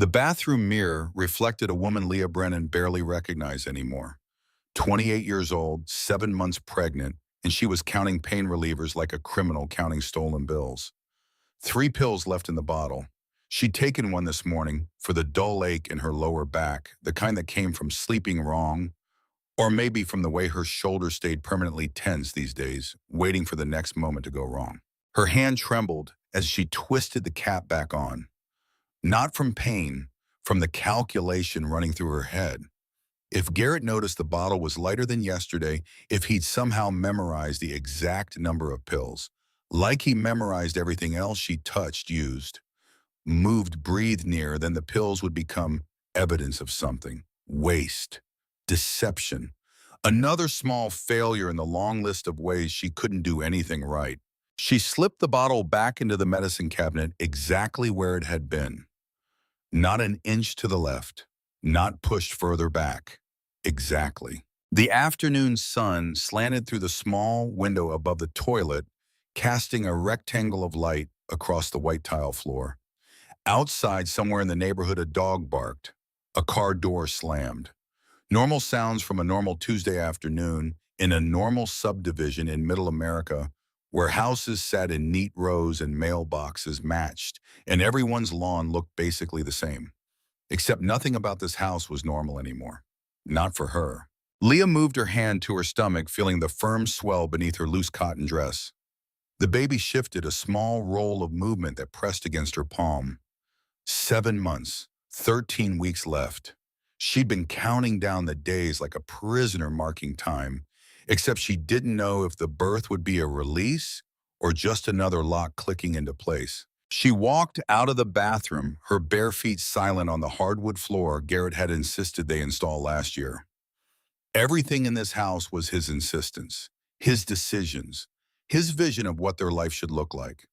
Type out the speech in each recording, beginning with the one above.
The bathroom mirror reflected a woman Leah Brennan barely recognized anymore. 28 years old, 7 months pregnant, and she was counting pain relievers like a criminal counting stolen bills. 3 pills left in the bottle. She'd taken one this morning for the dull ache in her lower back, the kind that came from sleeping wrong, or maybe from the way her shoulders stayed permanently tense these days, waiting for the next moment to go wrong. Her hand trembled as she twisted the cap back on. Not from pain, from the calculation running through her head. If Garrett noticed the bottle was lighter than yesterday, if he'd somehow memorized the exact number of pills, like he memorized everything else she touched, used, moved, breathed near, then the pills would become evidence of something. Waste. Deception. Another small failure in the long list of ways she couldn't do anything right. She slipped the bottle back into the medicine cabinet exactly where it had been. Not an inch to the left. Not pushed further back. Exactly. The afternoon sun slanted through the small window above the toilet, casting a rectangle of light across the white tile floor. Outside, somewhere in the neighborhood, a dog barked. A car door slammed. Normal sounds from a normal Tuesday afternoon in a normal subdivision in Middle America, where houses sat in neat rows and mailboxes matched, and everyone's lawn looked basically the same. Except nothing about this house was normal anymore. Not for her. Leah moved her hand to her stomach, feeling the firm swell beneath her loose cotton dress. The baby shifted, a small roll of movement that pressed against her palm. 7 months, 13 weeks left. She'd been counting down the days like a prisoner marking time, except she didn't know if the birth would be a release or just another lock clicking into place. She walked out of the bathroom, her bare feet silent on the hardwood floor Garrett had insisted they install last year. Everything in this house was his insistence, his decisions, his vision of what their life should look like.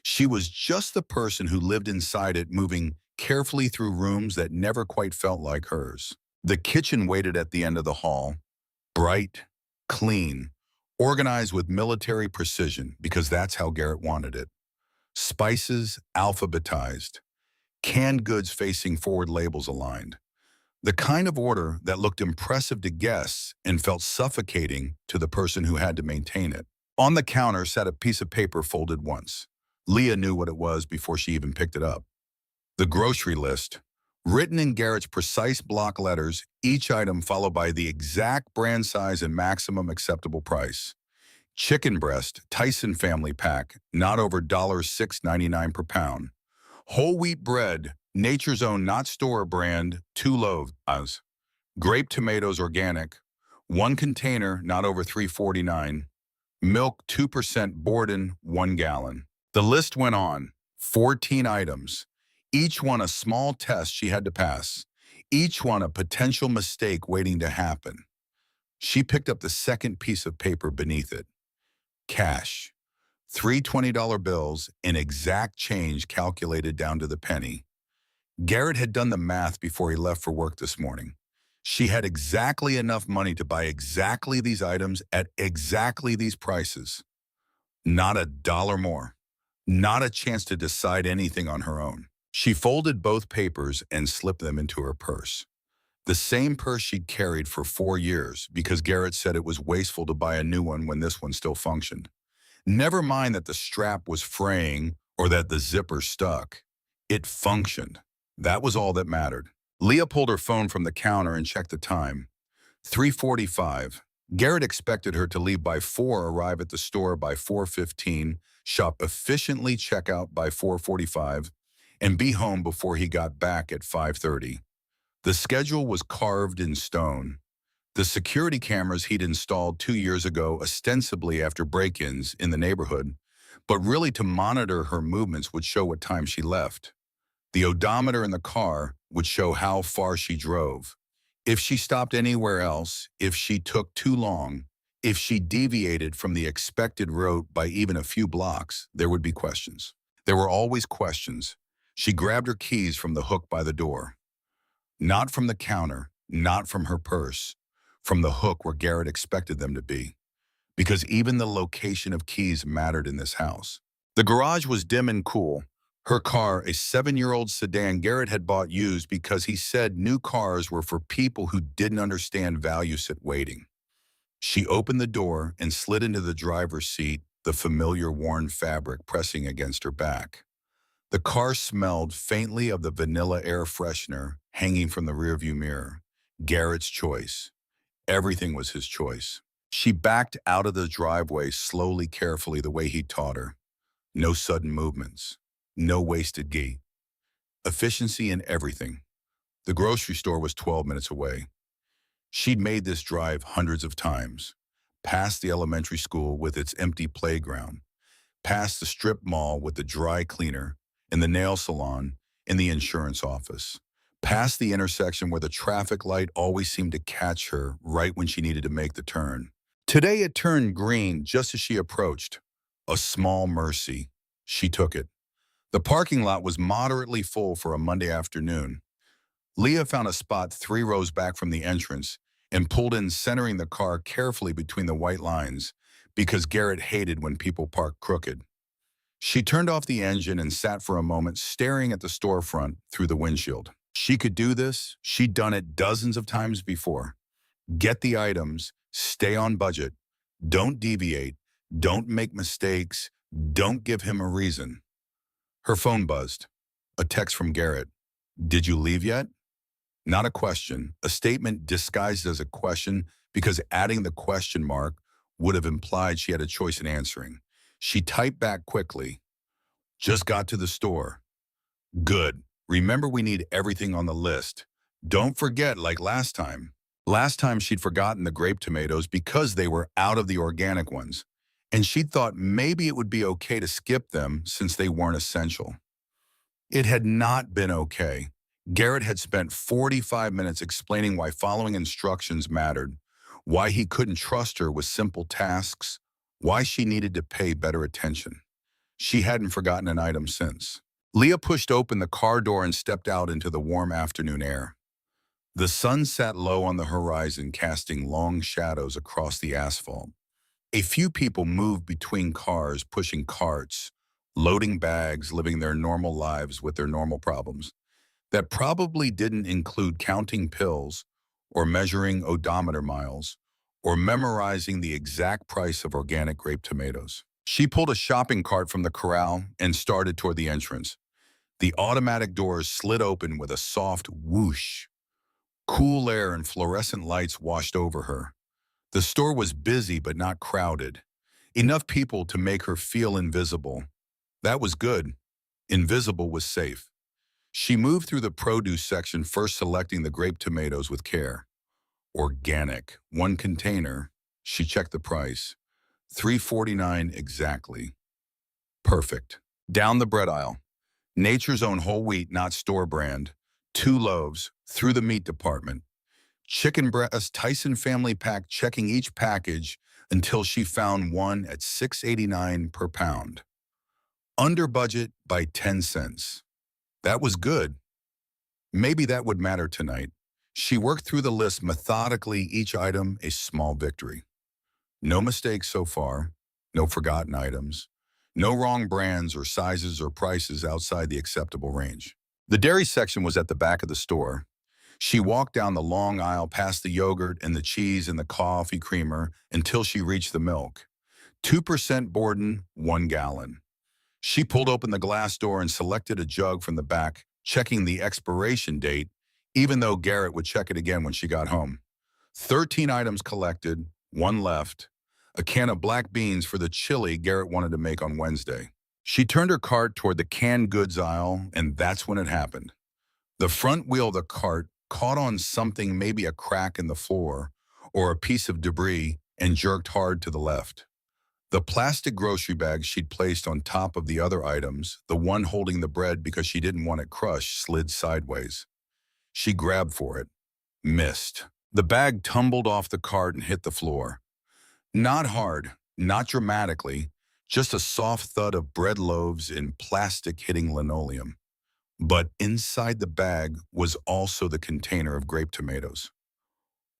She was just the person who lived inside it, moving carefully through rooms that never quite felt like hers. The kitchen waited at the end of the hall, bright, clean, organized with military precision, because that's how Garrett wanted it. Spices alphabetized, canned goods facing forward, labels aligned. The kind of order that looked impressive to guests and felt suffocating to the person who had to maintain it. On the counter sat a piece of paper folded once. Leah knew what it was before she even picked it up. The grocery list, written in Garrett's precise block letters, each item followed by the exact brand size and maximum acceptable price. Chicken breast, Tyson family pack, not over $6.99 per pound. Whole wheat bread, Nature's Own, not store brand, 2 loaves. Grape tomatoes, organic, 1 container, not over $3.49. Milk, 2% Borden, 1 gallon. The list went on. 14 items. Each one a small test she had to pass. Each one a potential mistake waiting to happen. She picked up the second piece of paper beneath it. Cash. 3 $20 bills in exact change calculated down to the penny. Garrett had done the math before he left for work this morning. She had exactly enough money to buy exactly these items at exactly these prices. Not a dollar more. Not a chance to decide anything on her own. She folded both papers and slipped them into her purse. The same purse she'd carried for 4 years, because Garrett said it was wasteful to buy a new one when this one still functioned. Never mind that the strap was fraying or that the zipper stuck. It functioned. That was all that mattered. Leah pulled her phone from the counter and checked the time. 3:45. Garrett expected her to leave by 4, arrive at the store by 4:15, shop efficiently, check out by 4:45, and be home before he got back at 5:30. The schedule was carved in stone. The security cameras he'd installed 2 years ago, ostensibly after break-ins in the neighborhood, but really to monitor her movements, would show what time she left. The odometer in the car would show how far she drove. If she stopped anywhere else, if she took too long, if she deviated from the expected route by even a few blocks, there would be questions. There were always questions. She grabbed her keys from the hook by the door. Not from the counter, not from her purse, from the hook where Garrett expected them to be. Because even the location of keys mattered in this house. The garage was dim and cool, Her car, a 7-year-old sedan Garrett had bought used because he said new cars were for people who didn't understand value sit waiting. She opened the door and slid into the driver's seat, the familiar worn fabric pressing against her back. The car smelled faintly of the vanilla air freshener hanging from the rearview mirror. Garrett's choice. Everything was his choice. She backed out of the driveway slowly, carefully, the way he taught her. No sudden movements. No wasted gait. Efficiency in everything. The grocery store was 12 minutes away. She'd made this drive hundreds of times. Past the elementary school with its empty playground. Past the strip mall with the dry cleaner, in the nail salon, in the insurance office. Past the intersection where the traffic light always seemed to catch her right when she needed to make the turn. Today it turned green just as she approached. A small mercy. She took it. The parking lot was moderately full for a Monday afternoon. Leah found a spot 3 rows back from the entrance and pulled in, centering the car carefully between the white lines because Garrett hated when people parked crooked. She turned off the engine and sat for a moment staring at the storefront through the windshield. She could do this. She'd done it dozens of times before. Get the items, stay on budget, don't deviate, don't make mistakes, don't give him a reason. Her phone buzzed. A text from Garrett. Did you leave yet? Not a question, a statement disguised as a question because adding the question mark would have implied she had a choice in answering. She typed back quickly. Just got to the store. Good. Remember, we need everything on the list. Don't forget, like last time. Last time she'd forgotten the grape tomatoes because they were out of the organic ones, and she'd thought maybe it would be okay to skip them since they weren't essential. It had not been okay. Garrett had spent 45 minutes explaining why following instructions mattered, why he couldn't trust her with simple tasks, why she needed to pay better attention. She hadn't forgotten an item since. Leah pushed open the car door and stepped out into the warm afternoon air. The sun sat low on the horizon, casting long shadows across the asphalt. A few people moved between cars, pushing carts, loading bags, living their normal lives with their normal problems. That probably didn't include counting pills or measuring odometer miles or memorizing the exact price of organic grape tomatoes. She pulled a shopping cart from the corral and started toward the entrance. The automatic doors slid open with a soft whoosh. Cool air and fluorescent lights washed over her. The store was busy but not crowded. Enough people to make her feel invisible. That was good. Invisible was safe. She moved through the produce section, first selecting the grape tomatoes with care. Organic, 1 container. She checked the price. $3.49 exactly. Perfect. Down the bread aisle. Nature's Own whole wheat, not store brand. 2 loaves, through the meat department. Chicken breast, Tyson family pack, checking each package until she found one at $6.89 per pound. Under budget by 10 cents. That was good. Maybe that would matter tonight. She worked through the list methodically, each item a small victory. No mistakes so far, no forgotten items, no wrong brands or sizes or prices outside the acceptable range. The dairy section was at the back of the store. She walked down the long aisle past the yogurt and the cheese and the coffee creamer until she reached the milk. 2% Borden, 1 gallon. She pulled open the glass door and selected a jug from the back, checking the expiration date, even though Garrett would check it again when she got home. 13 items collected, 1 left. A can of black beans for the chili Garrett wanted to make on Wednesday. She turned her cart toward the canned goods aisle, and that's when it happened. The front wheel of the cart caught on something, maybe a crack in the floor or a piece of debris, and jerked hard to the left. The plastic grocery bag she'd placed on top of the other items, the one holding the bread because she didn't want it crushed, slid sideways. She grabbed for it. Missed. The bag tumbled off the cart and hit the floor. Not hard, not dramatically, just a soft thud of bread loaves in plastic hitting linoleum. But inside the bag was also the container of grape tomatoes.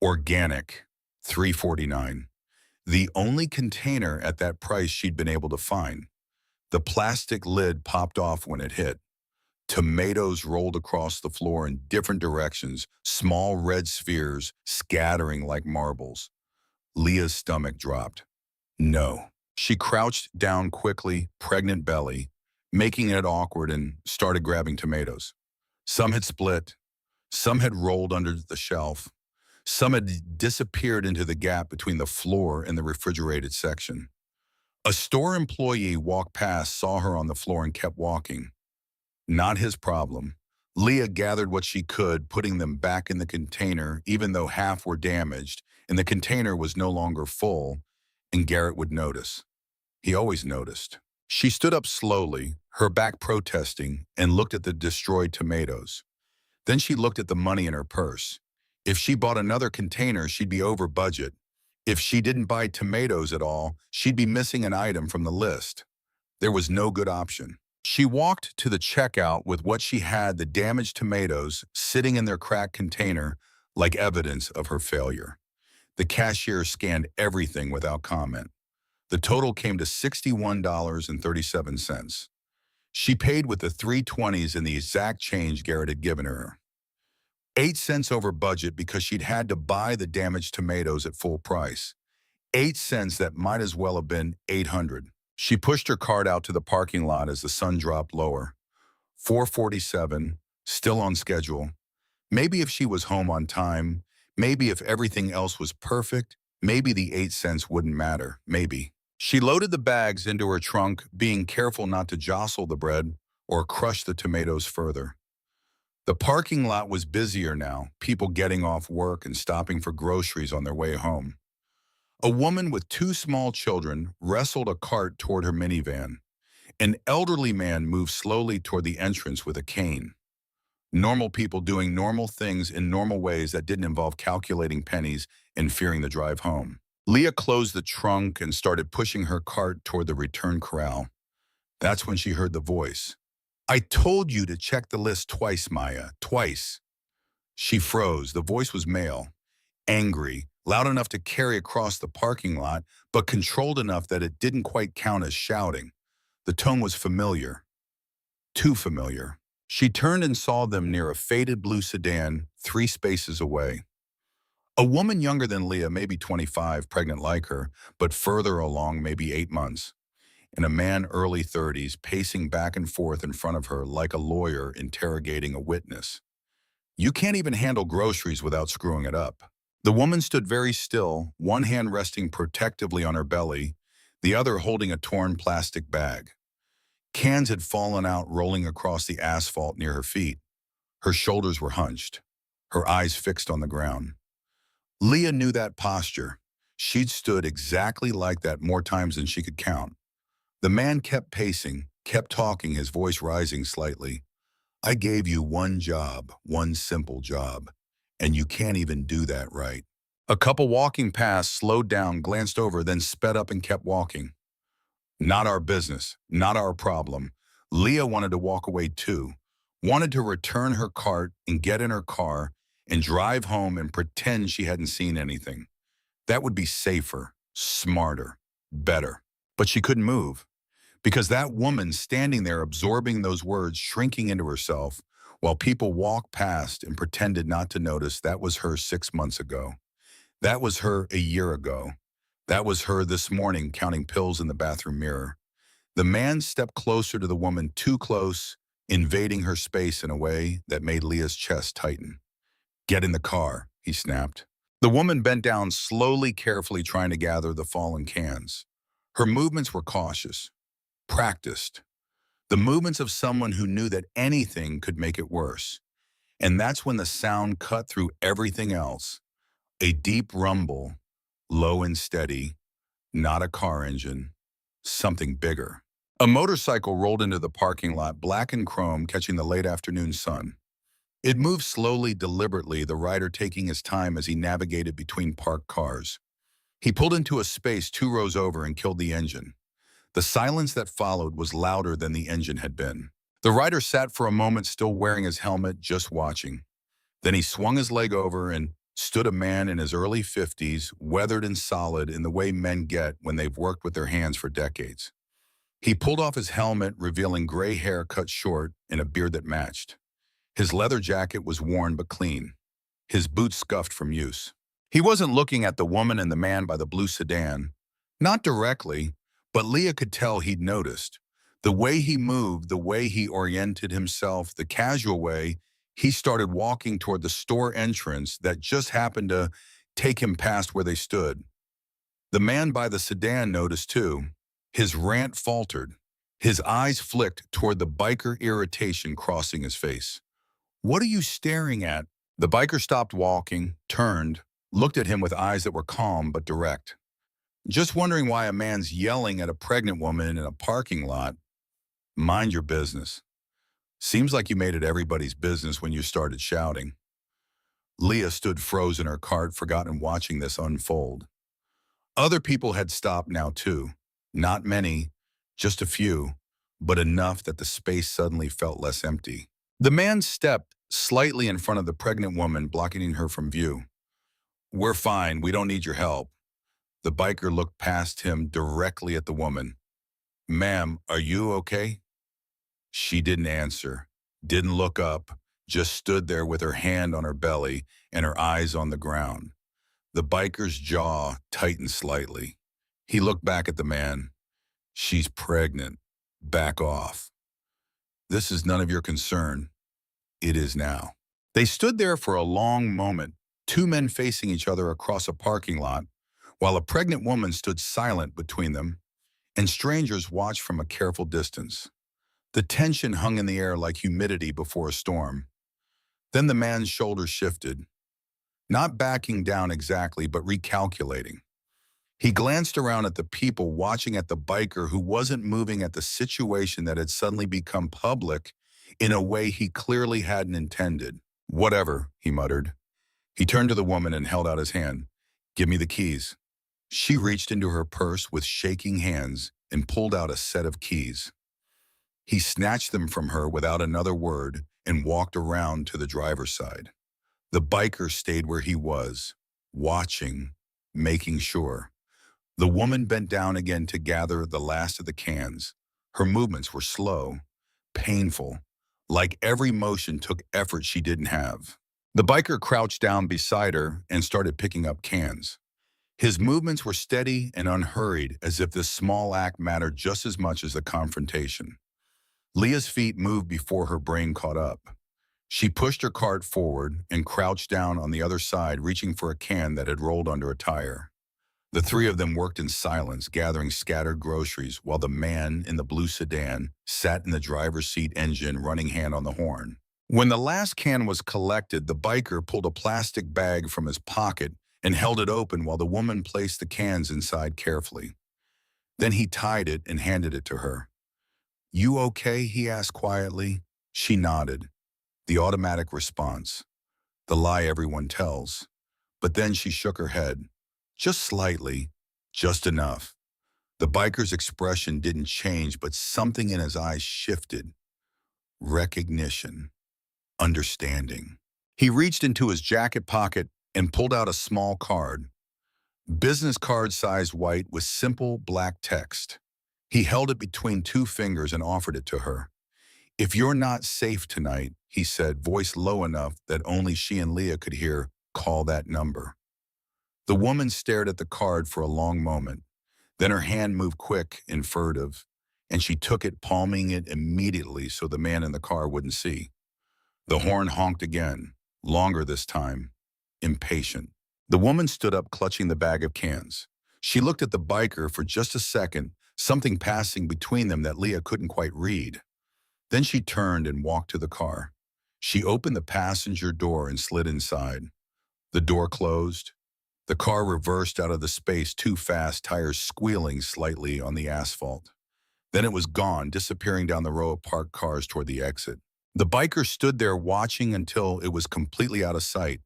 Organic, $3.49. The only container at that price she'd been able to find. The plastic lid popped off when it hit. Tomatoes rolled across the floor in different directions, small red spheres scattering like marbles. Leah's stomach dropped. No. She crouched down quickly, pregnant belly, making it awkward, and started grabbing tomatoes. Some had split, some had rolled under the shelf, some had disappeared into the gap between the floor and the refrigerated section. A store employee walked past, saw her on the floor, and kept walking. Not his problem. Leah gathered what she could, putting them back in the container, even though half were damaged, and the container was no longer full, and Garrett would notice. He always noticed. She stood up slowly, her back protesting, and looked at the destroyed tomatoes. Then she looked at the money in her purse. If she bought another container, she'd be over budget. If she didn't buy tomatoes at all, she'd be missing an item from the list. There was no good option. She walked to the checkout with what she had, the damaged tomatoes, sitting in their cracked container like evidence of her failure. The cashier scanned everything without comment. The total came to $61.37. She paid with the 320s and the exact change Garrett had given her. 8 cents over budget because she'd had to buy the damaged tomatoes at full price. 8 cents that might as well have been 800. She pushed her cart out to the parking lot as the sun dropped lower. 4:47, still on schedule. Maybe if she was home on time, maybe if everything else was perfect, maybe the 8 cents wouldn't matter, maybe. She loaded the bags into her trunk, being careful not to jostle the bread or crush the tomatoes further. The parking lot was busier now, people getting off work and stopping for groceries on their way home. A woman with two small children wrestled a cart toward her minivan. An elderly man moved slowly toward the entrance with a cane. Normal people doing normal things in normal ways that didn't involve calculating pennies and fearing the drive home. Leah closed the trunk and started pushing her cart toward the return corral. That's when she heard the voice. "I told you to check the list twice, Maya, twice." She froze. The voice was male, angry, loud enough to carry across the parking lot, but controlled enough that it didn't quite count as shouting. The tone was familiar. Too familiar. She turned and saw them near a faded blue sedan 3 spaces away. A woman younger than Leah, maybe 25, pregnant like her, but further along, maybe 8 months. And a man early 30s pacing back and forth in front of her like a lawyer interrogating a witness. You can't even handle groceries without screwing it up. The woman stood very still, one hand resting protectively on her belly, the other holding a torn plastic bag. Cans had fallen out, rolling across the asphalt near her feet. Her shoulders were hunched, her eyes fixed on the ground. Leah knew that posture. She'd stood exactly like that more times than she could count. The man kept pacing, kept talking, his voice rising slightly. "I gave you one job, one simple job, and you can't even do that right." A couple walking past slowed down, glanced over, then sped up and kept walking. Not our business, not our problem. Leah wanted to walk away too, wanted to return her cart and get in her car and drive home and pretend she hadn't seen anything. That would be safer, smarter, better. But she couldn't move. Because that woman standing there absorbing those words, shrinking into herself, while people walked past and pretended not to notice, that was her 6 months ago. That was her a year ago. That was her this morning counting pills in the bathroom mirror. The man stepped closer to the woman, too close, invading her space in a way that made Leah's chest tighten. "Get in the car," he snapped. The woman bent down slowly, carefully trying to gather the fallen cans. Her movements were cautious, practiced. The movements of someone who knew that anything could make it worse. And that's when the sound cut through everything else. A deep rumble, low and steady, not a car engine, something bigger. A motorcycle rolled into the parking lot, black and chrome, catching the late afternoon sun. It moved slowly, deliberately, the rider taking his time as he navigated between parked cars. He pulled into a space 2 rows over and killed the engine. The silence that followed was louder than the engine had been. The rider sat for a moment, still wearing his helmet, just watching. Then he swung his leg over and stood a man in his early 50s, weathered and solid in the way men get when they've worked with their hands for decades. He pulled off his helmet, revealing gray hair cut short and a beard that matched. His leather jacket was worn but clean, his boots scuffed from use. He wasn't looking at the woman and the man by the blue sedan. Not directly, but Leah could tell he'd noticed. The way he moved, the way he oriented himself, the casual way he started walking toward the store entrance that just happened to take him past where they stood. The man by the sedan noticed too. His rant faltered. His eyes flicked toward the biker, irritation crossing his face. "What are you staring at?" The biker stopped walking, turned, looked at him with eyes that were calm but direct. "Just wondering why a man's yelling at a pregnant woman in a parking lot." "Mind your business." "Seems like you made it everybody's business when you started shouting." Leah stood frozen in her cart, forgotten watching this unfold. Other people had stopped now too. Not many, just a few, but enough that the space suddenly felt less empty. The man stepped slightly in front of the pregnant woman, blocking her from view. "We're fine, we don't need your help." The biker looked past him directly at the woman. "Ma'am, are you okay?" She didn't answer, didn't look up, just stood there with her hand on her belly and her eyes on the ground. The biker's jaw tightened slightly. He looked back at the man. "She's pregnant. Back off." "This is none of your concern." "It is now." They stood there for a long moment, two men facing each other across a parking lot, while a pregnant woman stood silent between them, and strangers watched from a careful distance. The tension hung in the air like humidity before a storm. Then the man's shoulders shifted, not backing down exactly, but recalculating. He glanced around at the people watching at the biker who wasn't moving at the situation that had suddenly become public in a way he clearly hadn't intended. "Whatever," he muttered. He turned to the woman and held out his hand. "Give me the keys." She reached into her purse with shaking hands and pulled out a set of keys. He snatched them from her without another word and walked around to the driver's side. The biker stayed where he was, watching, making sure. The woman bent down again to gather the last of the cans. Her movements were slow, painful, like every motion took effort she didn't have. The biker crouched down beside her and started picking up cans. His movements were steady and unhurried, as if this small act mattered just as much as the confrontation. Leah's feet moved before her brain caught up. She pushed her cart forward and crouched down on the other side, reaching for a can that had rolled under a tire. The three of them worked in silence, gathering scattered groceries, while the man in the blue sedan sat in the driver's seat, engine running, hand on the horn. When the last can was collected, the biker pulled a plastic bag from his pocket and held it open while the woman placed the cans inside carefully. Then he tied it and handed it to her. "You okay?" he asked quietly. She nodded. The automatic response. The lie everyone tells. But then she shook her head. Just slightly, just enough. The biker's expression didn't change, but something in his eyes shifted. Recognition. Understanding. He reached into his jacket pocket and pulled out a small card. Business card size, white with simple black text. He held it between two fingers and offered it to her. "If you're not safe tonight," he said, voice low enough that only she and Leah could hear, "call that number." The woman stared at the card for a long moment. Then her hand moved quick and furtive, and she took it, palming it immediately so the man in the car wouldn't see. The horn honked again, longer this time, impatient. The woman stood up, clutching the bag of cans. She looked at the biker for just a second, something passing between them that Leah couldn't quite read. Then she turned and walked to the car. She opened the passenger door and slid inside. The door closed. The car reversed out of the space too fast, tires squealing slightly on the asphalt. Then it was gone, disappearing down the row of parked cars toward the exit. The biker stood there watching until it was completely out of sight.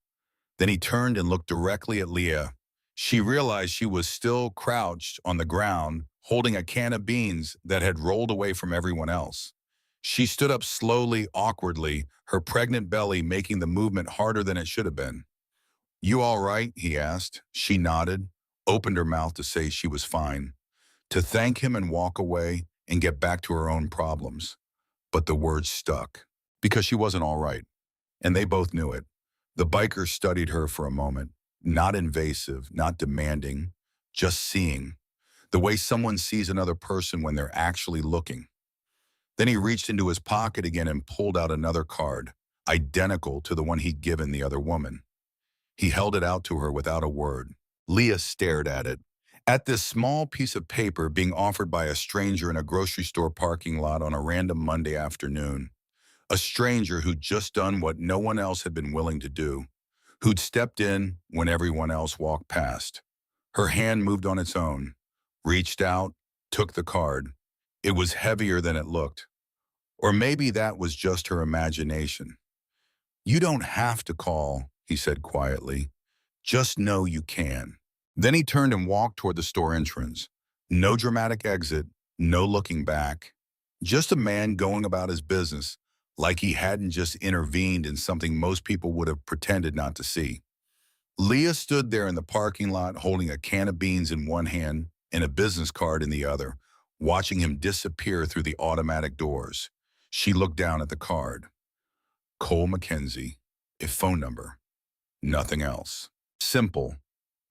Then he turned and looked directly at Leah. She realized she was still crouched on the ground, holding a can of beans that had rolled away from everyone else. She stood up slowly, awkwardly, her pregnant belly making the movement harder than it should have been. "You all right?" he asked. She nodded, opened her mouth to say she was fine, to thank him and walk away, and get back to her own problems. But the words stuck because she wasn't all right, and they both knew it. The biker studied her for a moment, not invasive, not demanding, just seeing, the way someone sees another person when they're actually looking. Then he reached into his pocket again and pulled out another card, identical to the one he'd given the other woman. He held it out to her without a word. Leah stared at it. At this small piece of paper being offered by a stranger in a grocery store parking lot on a random Monday afternoon. A stranger who'd just done what no one else had been willing to do, who'd stepped in when everyone else walked past. Her hand moved on its own, reached out, took the card. It was heavier than it looked. Or maybe that was just her imagination. "You don't have to call," he said quietly. "Just know you can." Then he turned and walked toward the store entrance. No dramatic exit, no looking back. Just a man going about his business like he hadn't just intervened in something most people would have pretended not to see. Leah stood there in the parking lot holding a can of beans in one hand and a business card in the other, watching him disappear through the automatic doors. She looked down at the card. Cole Mackenzie, a phone number, nothing else. Simple,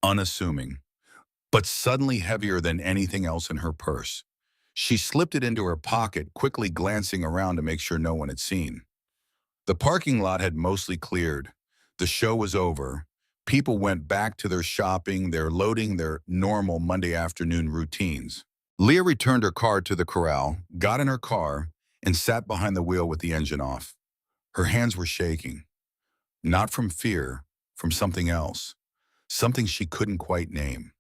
unassuming, but suddenly heavier than anything else in her purse. She slipped it into her pocket, quickly glancing around to make sure no one had seen. The parking lot had mostly cleared. The show was over. People went back to their shopping, their loading, their normal Monday afternoon routines. Leah returned her car to the corral, got in her car, and sat behind the wheel with the engine off. Her hands were shaking. Not from fear, from something else. Something she couldn't quite name.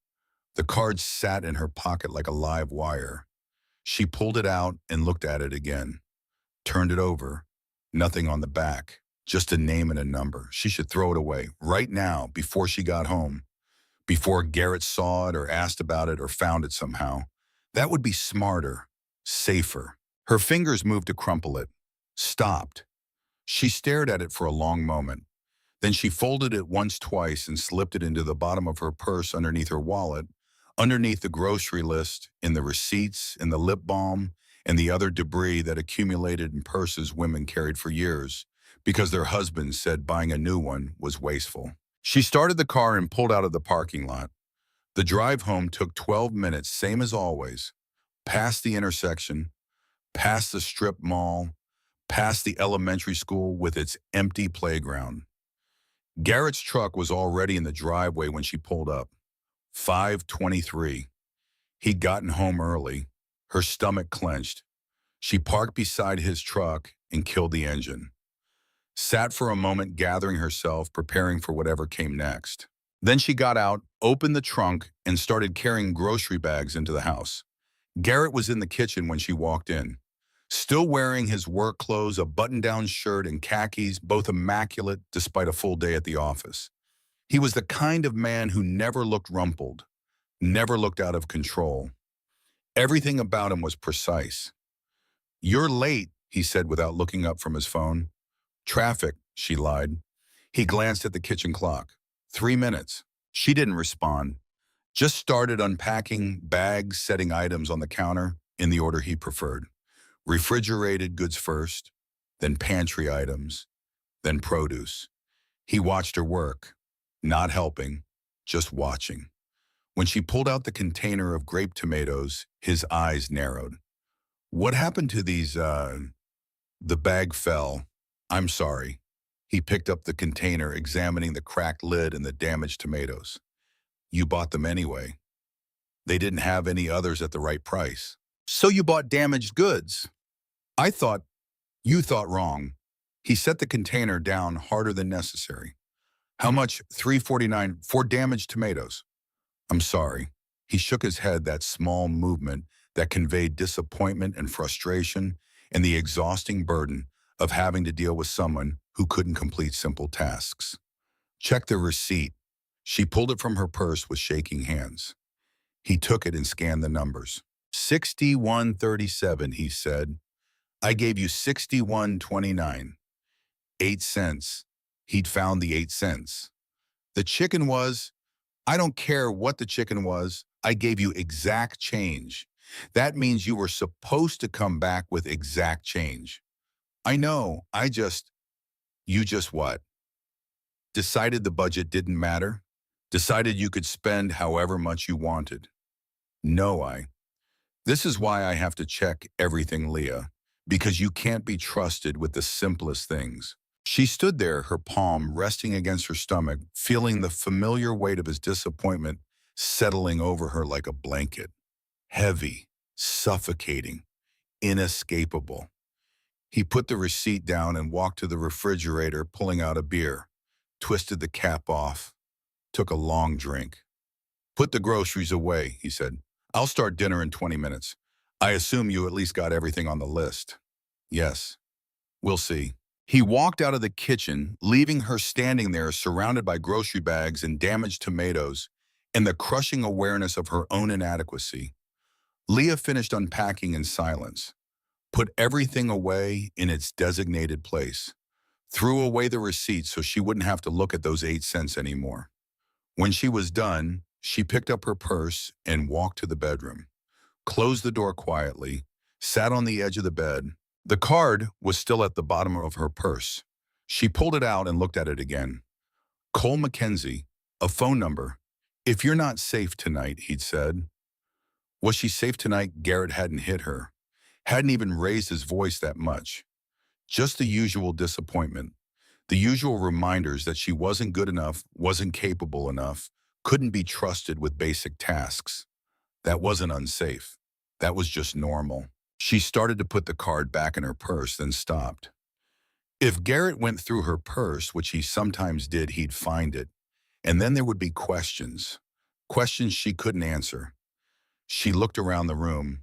The card sat in her pocket like a live wire. She pulled it out and looked at it again. Turned it over. Nothing on the back. Just a name and a number. She should throw it away right now before she got home. Before Garrett saw it or asked about it or found it somehow. That would be smarter, safer. Her fingers moved to crumple it. Stopped. She stared at it for a long moment. Then she folded it once, twice, and slipped it into the bottom of her purse underneath her wallet, underneath the grocery list, in the receipts, in the lip balm, and the other debris that accumulated in purses women carried for years because their husbands said buying a new one was wasteful. She started the car and pulled out of the parking lot. The drive home took 12 minutes, same as always. Past the intersection, past the strip mall, past the elementary school with its empty playground. Garrett's truck was already in the driveway when she pulled up. 5:23. He'd gotten home early. Her stomach clenched. She parked beside his truck and killed the engine. Sat for a moment, gathering herself, preparing for whatever came next. Then she got out, opened the trunk, and started carrying grocery bags into the house. Garrett was in the kitchen when she walked in. Still wearing his work clothes, a button-down shirt and khakis, both immaculate despite a full day at the office. He was the kind of man who never looked rumpled, never looked out of control. Everything about him was precise. "You're late," he said without looking up from his phone. "Traffic," she lied. He glanced at the kitchen clock. 3 minutes. She didn't respond. Just started unpacking bags, setting items on the counter in the order he preferred. Refrigerated goods first, then pantry items, then produce. He watched her work, not helping, just watching. When she pulled out the container of grape tomatoes, his eyes narrowed. "What happened to these, The bag fell. "I'm sorry." He picked up the container, examining the cracked lid and the damaged tomatoes. "You bought them anyway. They didn't have any others at the right price. So you bought damaged goods." "I thought you thought wrong." He set the container down harder than necessary. "How much?" $3.49 for damaged tomatoes. "I'm sorry." He shook his head, that small movement that conveyed disappointment and frustration and the exhausting burden of having to deal with someone who couldn't complete simple tasks. "Check the receipt." She pulled it from her purse with shaking hands. He took it and scanned the numbers. 61.37, he said. "I gave you 61.29. 8 cents. He'd found the 8 cents. "The chicken was..." "I don't care what the chicken was. I gave you exact change." That means you were supposed to come back with exact change. I know, you just what? Decided the budget didn't matter? Decided you could spend however much you wanted? No, This is why I have to check everything, Leah, because you can't be trusted with the simplest things. She stood there, her palm resting against her stomach, feeling the familiar weight of his disappointment settling over her like a blanket. Heavy, suffocating, inescapable. He put the receipt down and walked to the refrigerator, pulling out a beer, twisted the cap off, took a long drink. Put the groceries away, he said. I'll start dinner in 20 minutes. I assume you at least got everything on the list. Yes, we'll see. He walked out of the kitchen, leaving her standing there surrounded by grocery bags and damaged tomatoes and the crushing awareness of her own inadequacy. Leah finished unpacking in silence, put everything away in its designated place, threw away the receipt so she wouldn't have to look at those 8 cents anymore. When she was done, she picked up her purse and walked to the bedroom, closed the door quietly, sat on the edge of the bed. The card was still at the bottom of her purse. She pulled it out and looked at it again. Cole Mackenzie, a phone number. If you're not safe tonight, he'd said. Was she safe tonight? Garrett hadn't hit her, hadn't even raised his voice that much. Just the usual disappointment, the usual reminders that she wasn't good enough, wasn't capable enough, couldn't be trusted with basic tasks. That wasn't unsafe. That was just normal. She started to put the card back in her purse, then stopped. If Garrett went through her purse, which he sometimes did, he'd find it. And then there would be questions. Questions she couldn't answer. She looked around the room.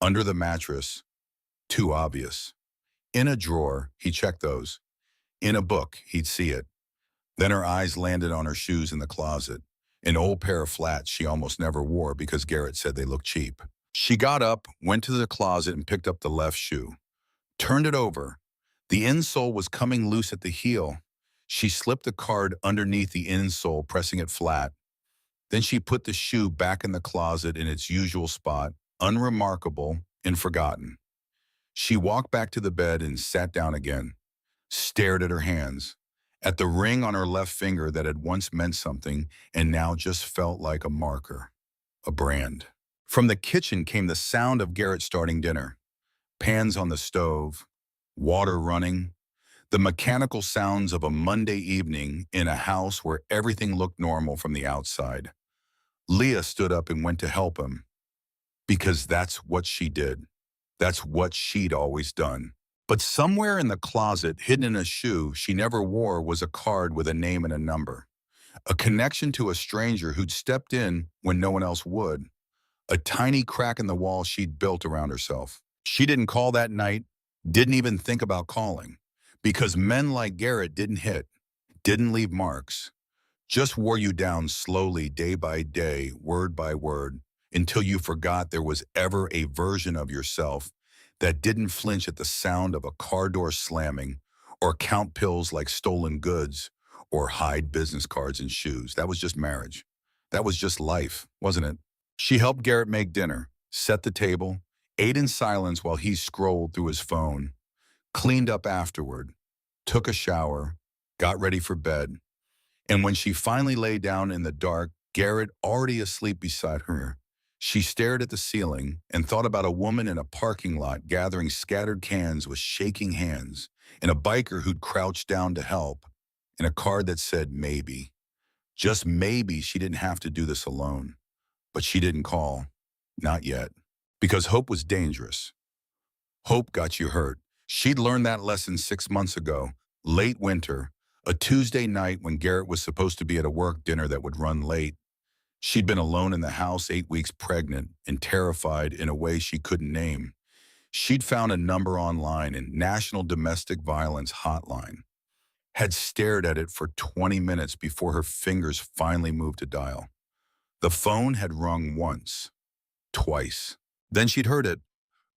Under the mattress. Too obvious. In a drawer, he checked those. In a book, he'd see it. Then her eyes landed on her shoes in the closet, an old pair of flats she almost never wore because Garrett said they looked cheap. She got up, went to the closet and picked up the left shoe. Turned it over. The insole was coming loose at the heel. She slipped the card underneath the insole, pressing it flat. Then she put the shoe back in the closet in its usual spot, unremarkable and forgotten. She walked back to the bed and sat down again, stared at her hands, at the ring on her left finger that had once meant something and now just felt like a marker, a brand. From the kitchen came the sound of Garrett starting dinner. Pans on the stove, water running, the mechanical sounds of a Monday evening in a house where everything looked normal from the outside. Leah stood up and went to help him, because that's what she did. That's what she'd always done. But somewhere in the closet, hidden in a shoe she never wore, was a card with a name and a number. A connection to a stranger who'd stepped in when no one else would. A tiny crack in the wall she'd built around herself. She didn't call that night, didn't even think about calling. Because men like Garrett didn't hit, didn't leave marks. Just wore you down slowly, day by day, word by word, until you forgot there was ever a version of yourself that didn't flinch at the sound of a car door slamming or count pills like stolen goods or hide business cards and shoes. That was just marriage. That was just life, wasn't it? She helped Garrett make dinner, set the table, ate in silence while he scrolled through his phone, cleaned up afterward, took a shower, got ready for bed. And when she finally lay down in the dark, Garrett already asleep beside her, she stared at the ceiling and thought about a woman in a parking lot gathering scattered cans with shaking hands, and a biker who'd crouched down to help, and a card that said maybe. Just maybe she didn't have to do this alone. But she didn't call. Not yet. Because hope was dangerous. Hope got you hurt. She'd learned that lesson 6 months ago, late winter, a Tuesday night when Garrett was supposed to be at a work dinner that would run late. She'd been alone in the house, 8 weeks pregnant and terrified in a way she couldn't name. She'd found a number online, in National Domestic Violence Hotline. Had stared at it for 20 minutes before her fingers finally moved to dial. The phone had rung once, twice. Then she'd heard it.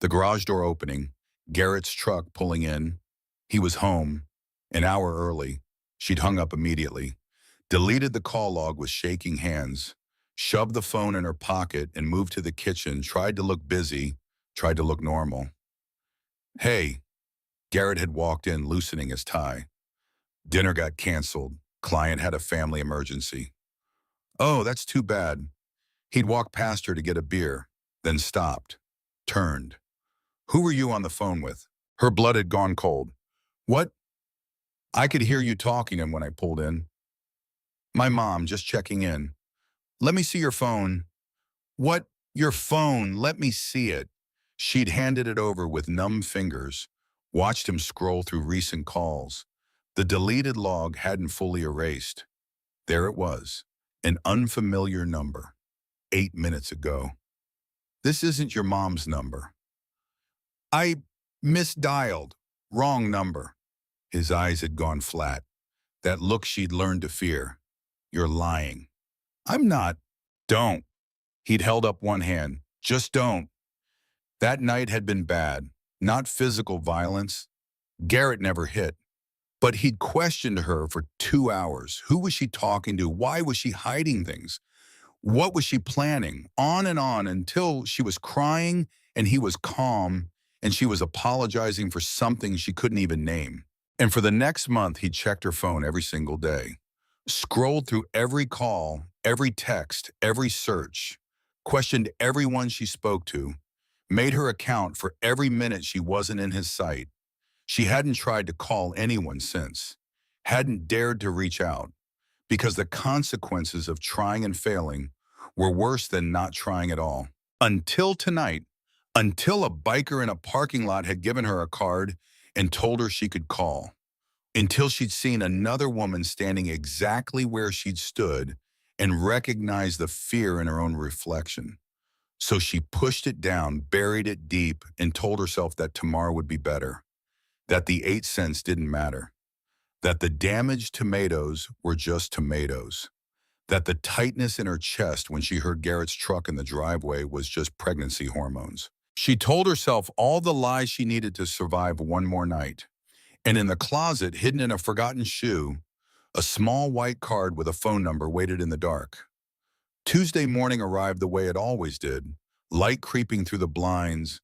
The garage door opening, Garrett's truck pulling in. He was home, an hour early. She'd hung up immediately, deleted the call log with shaking hands. shoved the phone in her pocket and moved to the kitchen, tried to look busy, tried to look normal. Hey, Garrett had walked in, loosening his tie. Dinner got canceled. Client had a family emergency. Oh, that's too bad. He'd walked past her to get a beer, then stopped, turned. Who were you on the phone with? Her blood had gone cold. What? I could hear you talking to him when I pulled in. My mom, just checking in. Let me see your phone. What? Your phone, let me see it. She'd handed it over with numb fingers, watched him scroll through recent calls. The deleted log hadn't fully erased. There it was, an unfamiliar number, 8 minutes ago. This isn't your mom's number. I misdialed. Wrong number. His eyes had gone flat. That look she'd learned to fear. You're lying. I'm not. Don't. He'd held up one hand. Just don't. That night had been bad. Not physical violence. Garrett never hit. But he'd questioned her for 2 hours. Who was she talking to? Why was she hiding things? What was she planning? On and on until she was crying and he was calm and she was apologizing for something she couldn't even name. And for the next month, he checked her phone every single day, scrolled through every call, every text, every search, questioned everyone she spoke to, made her account for every minute she wasn't in his sight. She hadn't tried to call anyone since, hadn't dared to reach out, because the consequences of trying and failing were worse than not trying at all. Until tonight, until a biker in a parking lot had given her a card and told her she could call. Until she'd seen another woman standing exactly where she'd stood and recognized the fear in her own reflection. So she pushed it down, buried it deep, and told herself that tomorrow would be better, that the 8 cents didn't matter, that the damaged tomatoes were just tomatoes, that the tightness in her chest when she heard Garrett's truck in the driveway was just pregnancy hormones. She told herself all the lies she needed to survive one more night. And in the closet, hidden in a forgotten shoe, a small white card with a phone number waited in the dark. Tuesday morning arrived the way it always did, light creeping through the blinds,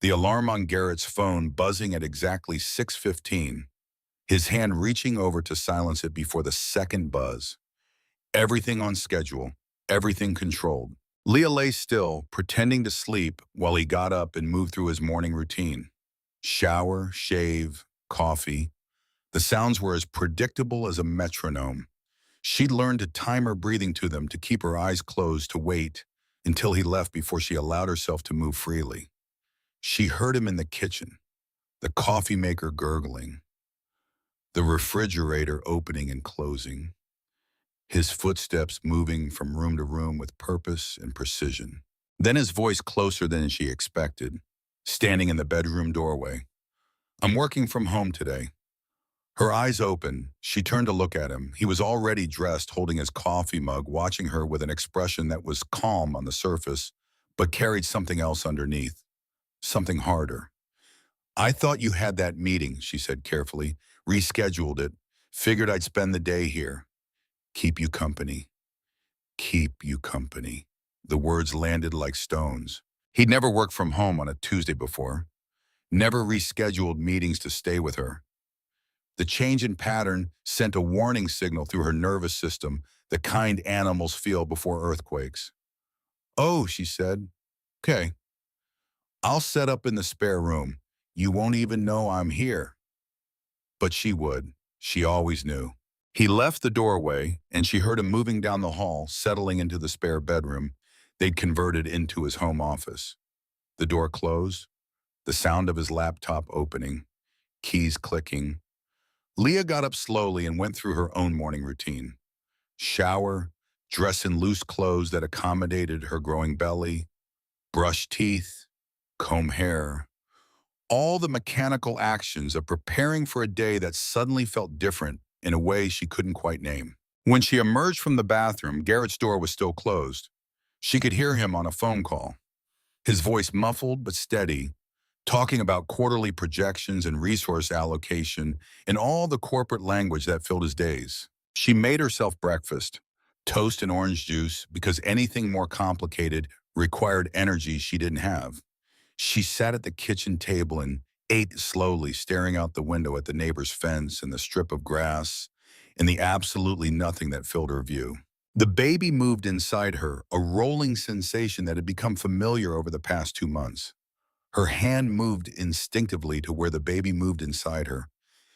the alarm on Garrett's phone buzzing at exactly 6:15, his hand reaching over to silence it before the second buzz. Everything on schedule, everything controlled. Leah lay still, pretending to sleep while he got up and moved through his morning routine. Shower, shave, coffee. The sounds were as predictable as a metronome. She'd learned to time her breathing to them, to keep her eyes closed, to wait until he left before she allowed herself to move freely. She heard him in the kitchen, the coffee maker gurgling, the refrigerator opening and closing, his footsteps moving from room to room with purpose and precision. Then his voice closer than she expected, standing in the bedroom doorway. I'm working from home today. Her eyes open. She turned to look at him. He was already dressed, holding his coffee mug, watching her with an expression that was calm on the surface, but carried something else underneath, something harder. I thought you had that meeting, she said carefully, rescheduled it, figured I'd spend the day here. Keep you company. Keep you company. The words landed like stones. He'd never worked from home on a Tuesday before, never rescheduled meetings to stay with her. The change in pattern sent a warning signal through her nervous system, the kind animals feel before earthquakes. Oh, she said. Okay. I'll set up in the spare room. You won't even know I'm here. But she would. She always knew. He left the doorway, and she heard him moving down the hall, settling into the spare bedroom they'd converted into his home office. The door closed, the sound of his laptop opening, keys clicking. Leah got up slowly and went through her own morning routine. Shower, dress in loose clothes that accommodated her growing belly, brush teeth, comb hair. All the mechanical actions of preparing for a day that suddenly felt different in a way she couldn't quite name. When she emerged from the bathroom, Garrett's door was still closed. She could hear him on a phone call, his voice muffled but steady, talking about quarterly projections and resource allocation and all the corporate language that filled his days. She made herself breakfast, toast and orange juice because anything more complicated required energy she didn't have. She sat at the kitchen table and ate slowly, staring out the window at the neighbor's fence and the strip of grass and the absolutely nothing that filled her view. The baby moved inside her, a rolling sensation that had become familiar over the past 2 months. Her hand moved instinctively to where the baby moved inside her,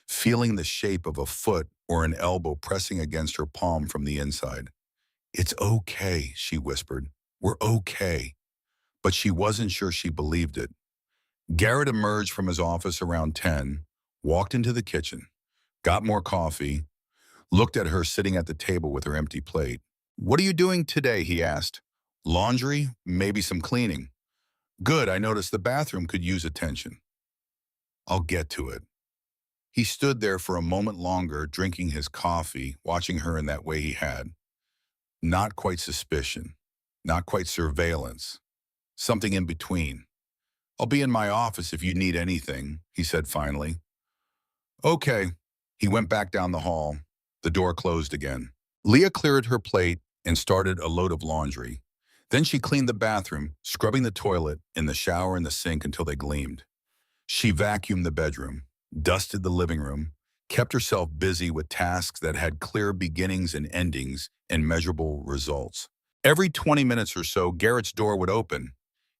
feeling the shape of a foot or an elbow pressing against her palm from the inside. "It's okay," she whispered. "We're okay." But she wasn't sure she believed it. Garrett emerged from his office around 10, walked into the kitchen, got more coffee, looked at her sitting at the table with her empty plate. "What are you doing today?" he asked. "Laundry, maybe some cleaning." "Good, I noticed the bathroom could use attention." "I'll get to it." He stood there for a moment longer, drinking his coffee, watching her in that way he had. Not quite suspicion, not quite surveillance, something in between. "I'll be in my office if you need anything," he said finally. "Okay." He went back down the hall. The door closed again. Leah cleared her plate and started a load of laundry. Then she cleaned the bathroom, scrubbing the toilet and the shower and the sink until they gleamed. She vacuumed the bedroom, dusted the living room, kept herself busy with tasks that had clear beginnings and endings and measurable results. Every 20 minutes or so, Garrett's door would open.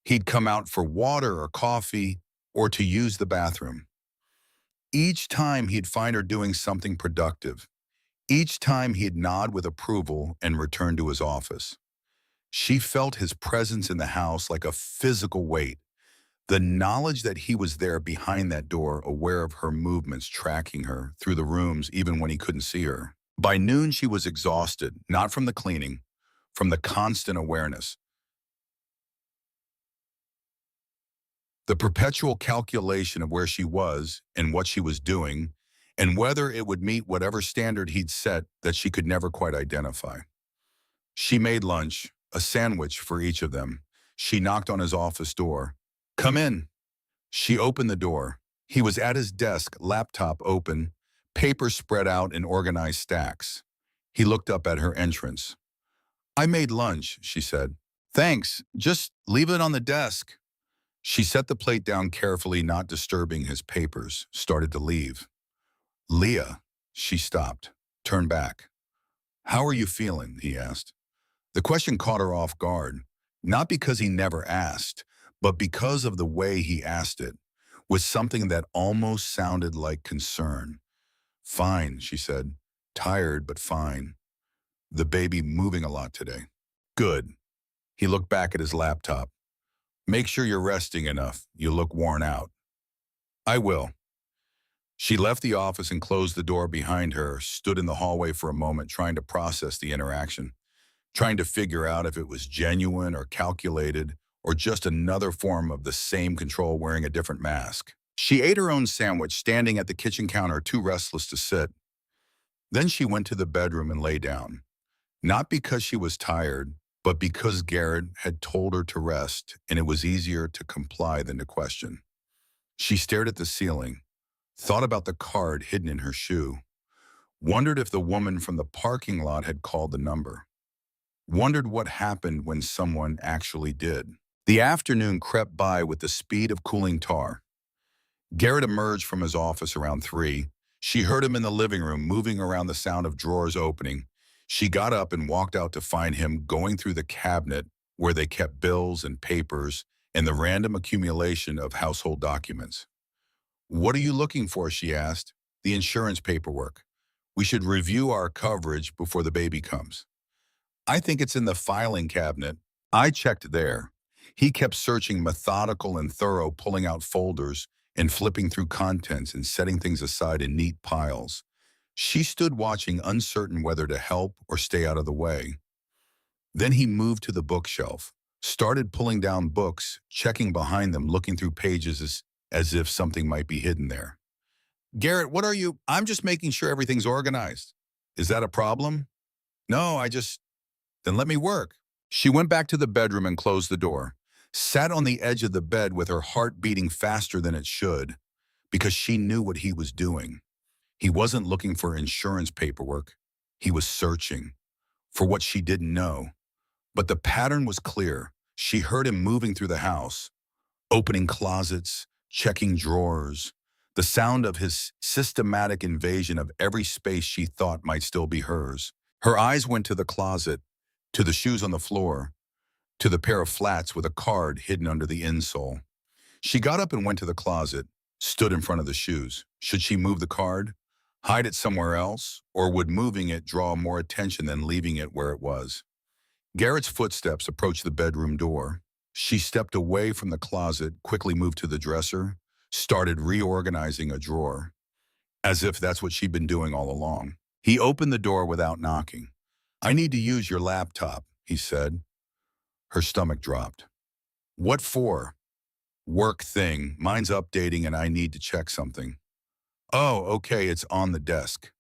He'd come out for water or coffee or to use the bathroom. Each time he'd find her doing something productive. Each time he'd nod with approval and return to his office. She felt his presence in the house like a physical weight. The knowledge that he was there behind that door, aware of her movements, tracking her through the rooms even when he couldn't see her. By noon, she was exhausted, not from the cleaning, from the constant awareness. The perpetual calculation of where she was and what she was doing, and whether it would meet whatever standard he'd set that she could never quite identify. She made lunch, a sandwich for each of them. She knocked on his office door. "Come in." She opened the door. He was at his desk, laptop open, papers spread out in organized stacks. He looked up at her entrance. "I made lunch," she said. "Thanks, just leave it on the desk." She set the plate down carefully, not disturbing his papers, started to leave. "Leah," she stopped, turned back. "How are you feeling?" he asked. The question caught her off guard, not because he never asked, but because of the way he asked it, with something that almost sounded like concern. "Fine," she said. "Tired, but fine. The baby moving a lot today." "Good." He looked back at his laptop. "Make sure you're resting enough. You look worn out." "I will." She left the office and closed the door behind her, stood in the hallway for a moment trying to process the interaction, trying to figure out if it was genuine or calculated or just another form of the same control wearing a different mask. She ate her own sandwich, standing at the kitchen counter, too restless to sit. Then she went to the bedroom and lay down, not because she was tired, but because Garrett had told her to rest, and it was easier to comply than to question. She stared at the ceiling, thought about the card hidden in her shoe, wondered if the woman from the parking lot had called the number, wondered what happened when someone actually did. The afternoon crept by with the speed of cooling tar. Garrett emerged from his office around 3. She heard him in the living room, moving around the sound of drawers opening. She got up and walked out to find him going through the cabinet where they kept bills and papers and the random accumulation of household documents. "What are you looking for?" she asked. "The insurance paperwork. We should review our coverage before the baby comes." "I think it's in the filing cabinet." I checked there. He kept searching, methodical and thorough, pulling out folders and flipping through contents and setting things aside in neat piles. She stood watching, uncertain whether to help or stay out of the way. Then he moved to the bookshelf, started pulling down books, checking behind them, looking through pages as if something might be hidden there. "Garrett, what are you—" "I'm just making sure everything's organized." "Is that a problem?" "No, Then let me work." She went back to the bedroom and closed the door, sat on the edge of the bed with her heart beating faster than it should, because she knew what he was doing. He wasn't looking for insurance paperwork. He was searching for what she didn't know. But the pattern was clear. She heard him moving through the house, opening closets, checking drawers, the sound of his systematic invasion of every space she thought might still be hers. Her eyes went to the closet, to the shoes on the floor, to the pair of flats with a card hidden under the insole. She got up and went to the closet, stood in front of the shoes. Should she move the card, hide it somewhere else, or would moving it draw more attention than leaving it where it was? Garrett's footsteps approached the bedroom door. She stepped away from the closet, quickly moved to the dresser, started reorganizing a drawer, as if that's what she'd been doing all along. He opened the door without knocking. "I need to use your laptop," he said. Her stomach dropped. "What for?" "Work thing. Mine's updating and I need to check something." "Oh, okay, it's on the desk."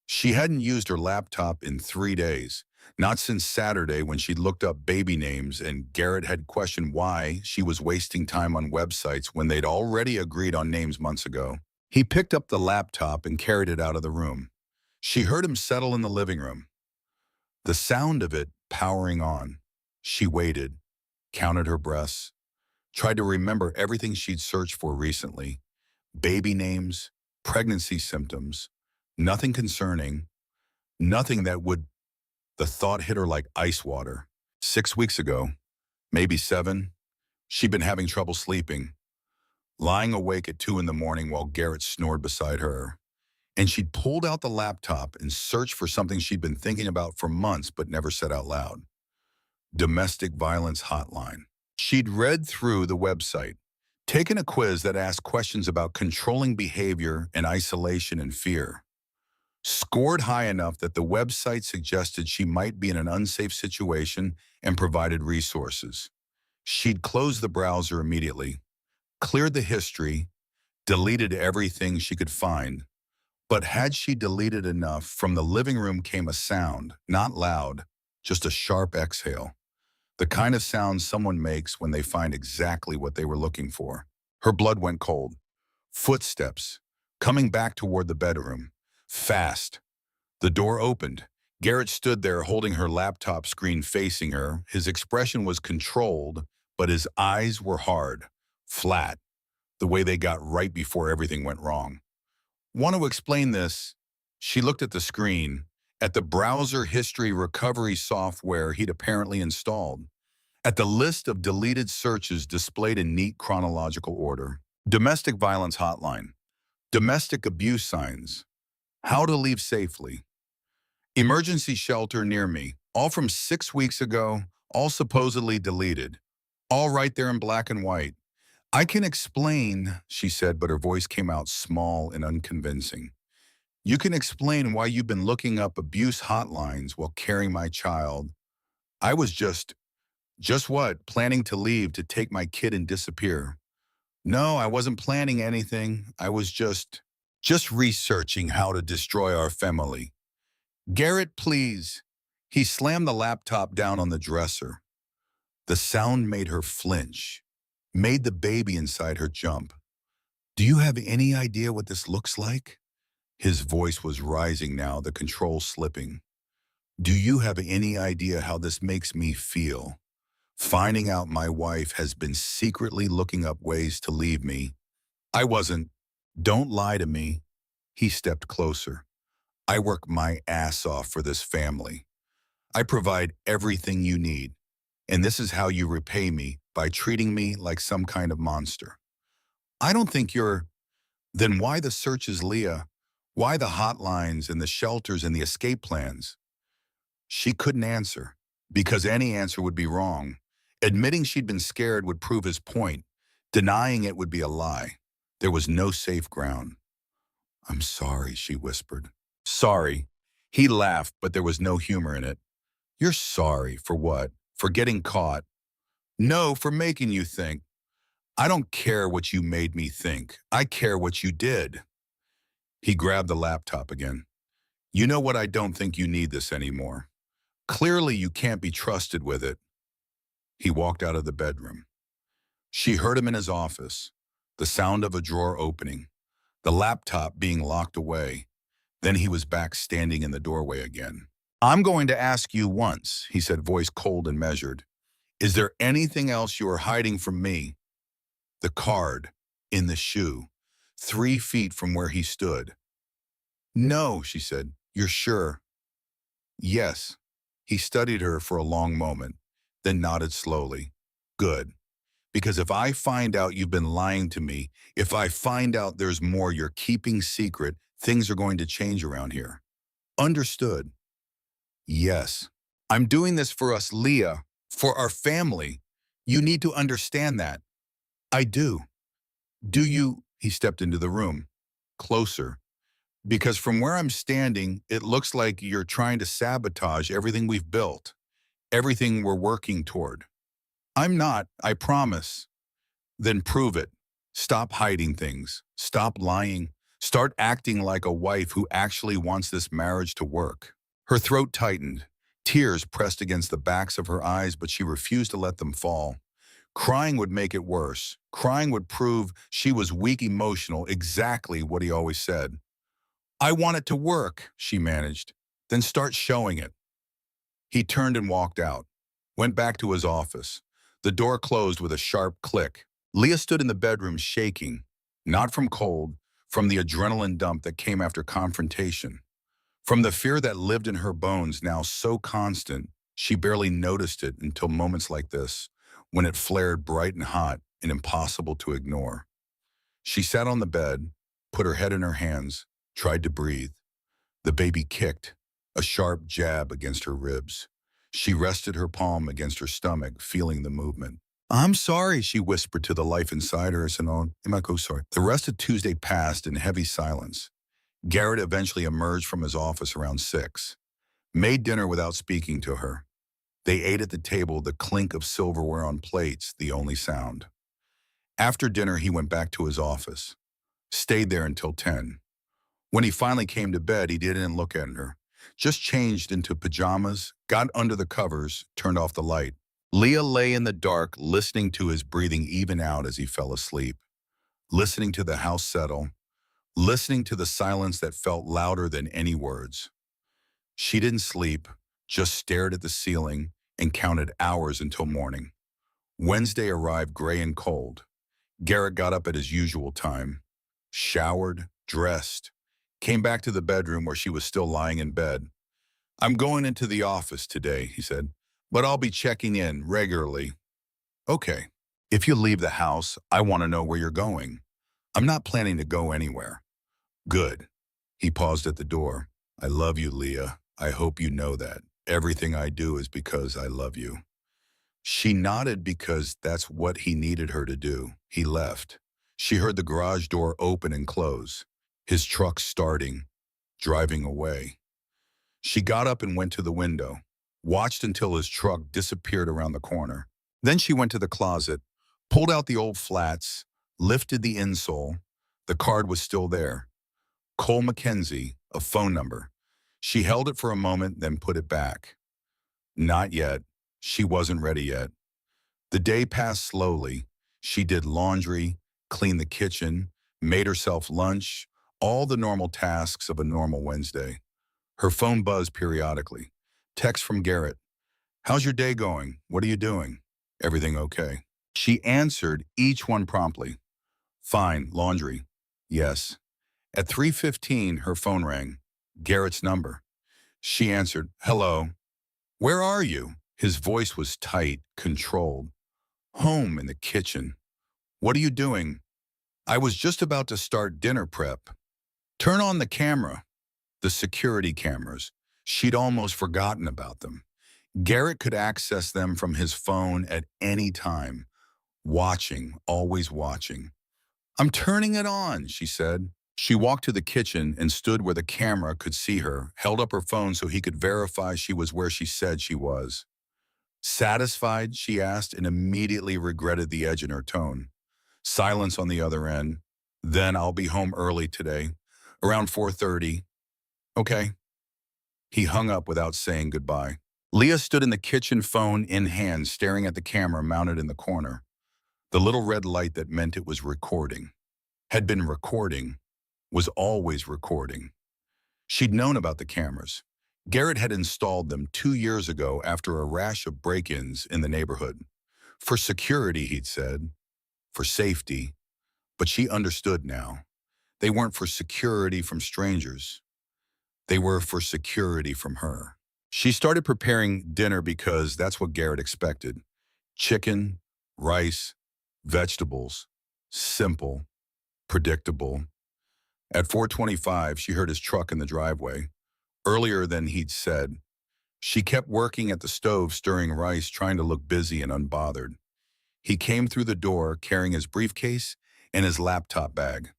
She hadn't used her laptop in 3 days, not since Saturday when she'd looked up baby names and Garrett had questioned why she was wasting time on websites when they'd already agreed on names months ago. He picked up the laptop and carried it out of the room. She heard him settle in the living room, the sound of it powering on. She waited, counted her breaths, tried to remember everything she'd searched for recently. Baby names, pregnancy symptoms, nothing concerning, nothing that would. The thought hit her like ice water. 6 weeks ago, maybe 7, she'd been having trouble sleeping, lying awake at 2 in the morning while Garrett snored beside her. And she'd pulled out the laptop and searched for something she'd been thinking about for months but never said out loud. Domestic violence hotline. She'd read through the website, taken a quiz that asked questions about controlling behavior and isolation and fear. Scored high enough that the website suggested she might be in an unsafe situation and provided resources. She'd closed the browser immediately, cleared the history, deleted everything she could find. But had she deleted enough, from the living room came a sound, not loud, just a sharp exhale. The kind of sound someone makes when they find exactly what they were looking for. Her blood went cold. Footsteps, coming back toward the bedroom. Fast. The door opened. Garrett stood there holding her laptop screen facing her. His expression was controlled, but his eyes were hard, flat, the way they got right before everything went wrong. "Want to explain this?" She looked at the screen, at the browser history recovery software he'd apparently installed, at the list of deleted searches displayed in neat chronological order. Domestic violence hotline. Domestic abuse signs. How to leave safely. Emergency shelter near me. All from 6 weeks ago, all supposedly deleted. All right there in black and white. "I can explain," she said, but her voice came out small and unconvincing. "You can explain why you've been looking up abuse hotlines while carrying my child. I was just what? Planning to leave to take my kid and disappear." "No, I wasn't planning anything. I was just researching how to destroy our family." "Garrett, please." He slammed the laptop down on the dresser. The sound made her flinch, made the baby inside her jump. "Do you have any idea what this looks like?" His voice was rising now, the control slipping. "Do you have any idea how this makes me feel? Finding out my wife has been secretly looking up ways to leave me. I wasn't. Don't lie to me." He stepped closer. "I work my ass off for this family. I provide everything you need. And this is how you repay me, by treating me like some kind of monster. I don't think you're." "Then why the searches, Leah? Why the hotlines and the shelters and the escape plans?" She couldn't answer, because any answer would be wrong. Admitting she'd been scared would prove his point. Denying it would be a lie. There was no safe ground. "I'm sorry," she whispered. "Sorry." He laughed, but there was no humor in it. "You're sorry for what? For getting caught?" "No, for making you think." "I don't care what you made me think. I care what you did." He grabbed the laptop again. "You know what? I don't think you need this anymore. Clearly you can't be trusted with it." He walked out of the bedroom. She heard him in his office, the sound of a drawer opening, the laptop being locked away. Then he was back standing in the doorway again. I'm going to ask you once, he said, voice cold and measured. Is there anything else you are hiding from me? The card in the shoe, 3 feet from where he stood. No, she said. You're sure? Yes. He studied her for a long moment, then nodded slowly. Good. Because if I find out you've been lying to me, if I find out there's more you're keeping secret, things are going to change around here. Understood. Yes. I'm doing this for us, Leah, for our family. You need to understand that. I do. Do you? He stepped into the room. Closer. Because from where I'm standing, it looks like you're trying to sabotage everything we've built, everything we're working toward. I'm not, I promise. Then prove it. Stop hiding things. Stop lying. Start acting like a wife who actually wants this marriage to work. Her throat tightened. Tears pressed against the backs of her eyes, but she refused to let them fall. Crying would make it worse. Crying would prove she was weak emotional, exactly what he always said. I want it to work, she managed. Then start showing it. He turned and walked out, went back to his office. The door closed with a sharp click. Leah stood in the bedroom shaking, not from cold, from the adrenaline dump that came after confrontation. From the fear that lived in her bones, now so constant, she barely noticed it until moments like this, when it flared bright and hot and impossible to ignore. She sat on the bed, put her head in her hands, tried to breathe. The baby kicked, a sharp jab against her ribs. She rested her palm against her stomach, feeling the movement. I'm sorry, she whispered to the life inside her. I said, "Oh, sorry." The rest of Tuesday passed in heavy silence. Garrett eventually emerged from his office around 6, made dinner without speaking to her. They ate at the table, the clink of silverware on plates, the only sound. After dinner, he went back to his office, stayed there until 10. When he finally came to bed, he didn't look at her, just changed into pajamas, got under the covers, turned off the light. Leah lay in the dark, listening to his breathing even out as he fell asleep, listening to the house settle, listening to the silence that felt louder than any words. She didn't sleep, just stared at the ceiling and counted hours until morning. Wednesday arrived gray and cold. Garrett got up at his usual time, showered, dressed, came back to the bedroom where she was still lying in bed. I'm going into the office today, he said, but I'll be checking in regularly. Okay. If you leave the house, I want to know where you're going. I'm not planning to go anywhere. Good. He paused at the door. I love you, Leah. I hope you know that. Everything I do is because I love you. She nodded because that's what he needed her to do. He left. She heard the garage door open and close, his truck starting, driving away. She got up and went to the window, watched until his truck disappeared around the corner. Then she went to the closet, pulled out the old flats, lifted the insole. The card was still there. Cole Mackenzie, a phone number. She held it for a moment, then put it back. Not yet. She wasn't ready yet. The day passed slowly. She did laundry, cleaned the kitchen, made herself lunch, all the normal tasks of a normal Wednesday. Her phone buzzed periodically. Text from Garrett. How's your day going? What are you doing? Everything okay? She answered each one promptly. Fine, laundry. Yes. At 3:15, her phone rang. Garrett's number. She answered, hello. Where are you? His voice was tight, controlled. Home in the kitchen. What are you doing? I was just about to start dinner prep. Turn on the camera. The security cameras. She'd almost forgotten about them. Garrett could access them from his phone at any time. Watching, always watching. I'm turning it on, she said. She walked to the kitchen and stood where the camera could see her, held up her phone so he could verify she was where she said she was. Satisfied, she asked, and immediately regretted the edge in her tone. Silence on the other end. Then I'll be home early today, around 4:30. Okay. He hung up without saying goodbye. Leah stood in the kitchen, phone in hand, staring at the camera mounted in the corner. The little red light that meant it was recording. Had been recording. Was always recording. She'd known about the cameras. Garrett had installed them 2 years ago after a rash of break-ins in the neighborhood. For security, he'd said, for safety, but she understood now. They weren't for security from strangers. They were for security from her. She started preparing dinner because that's what Garrett expected. Chicken, rice, vegetables. Simple, predictable. At 4:25, she heard his truck in the driveway. Earlier than he'd said, she kept working at the stove stirring rice, trying to look busy and unbothered. He came through the door carrying his briefcase and his laptop bag.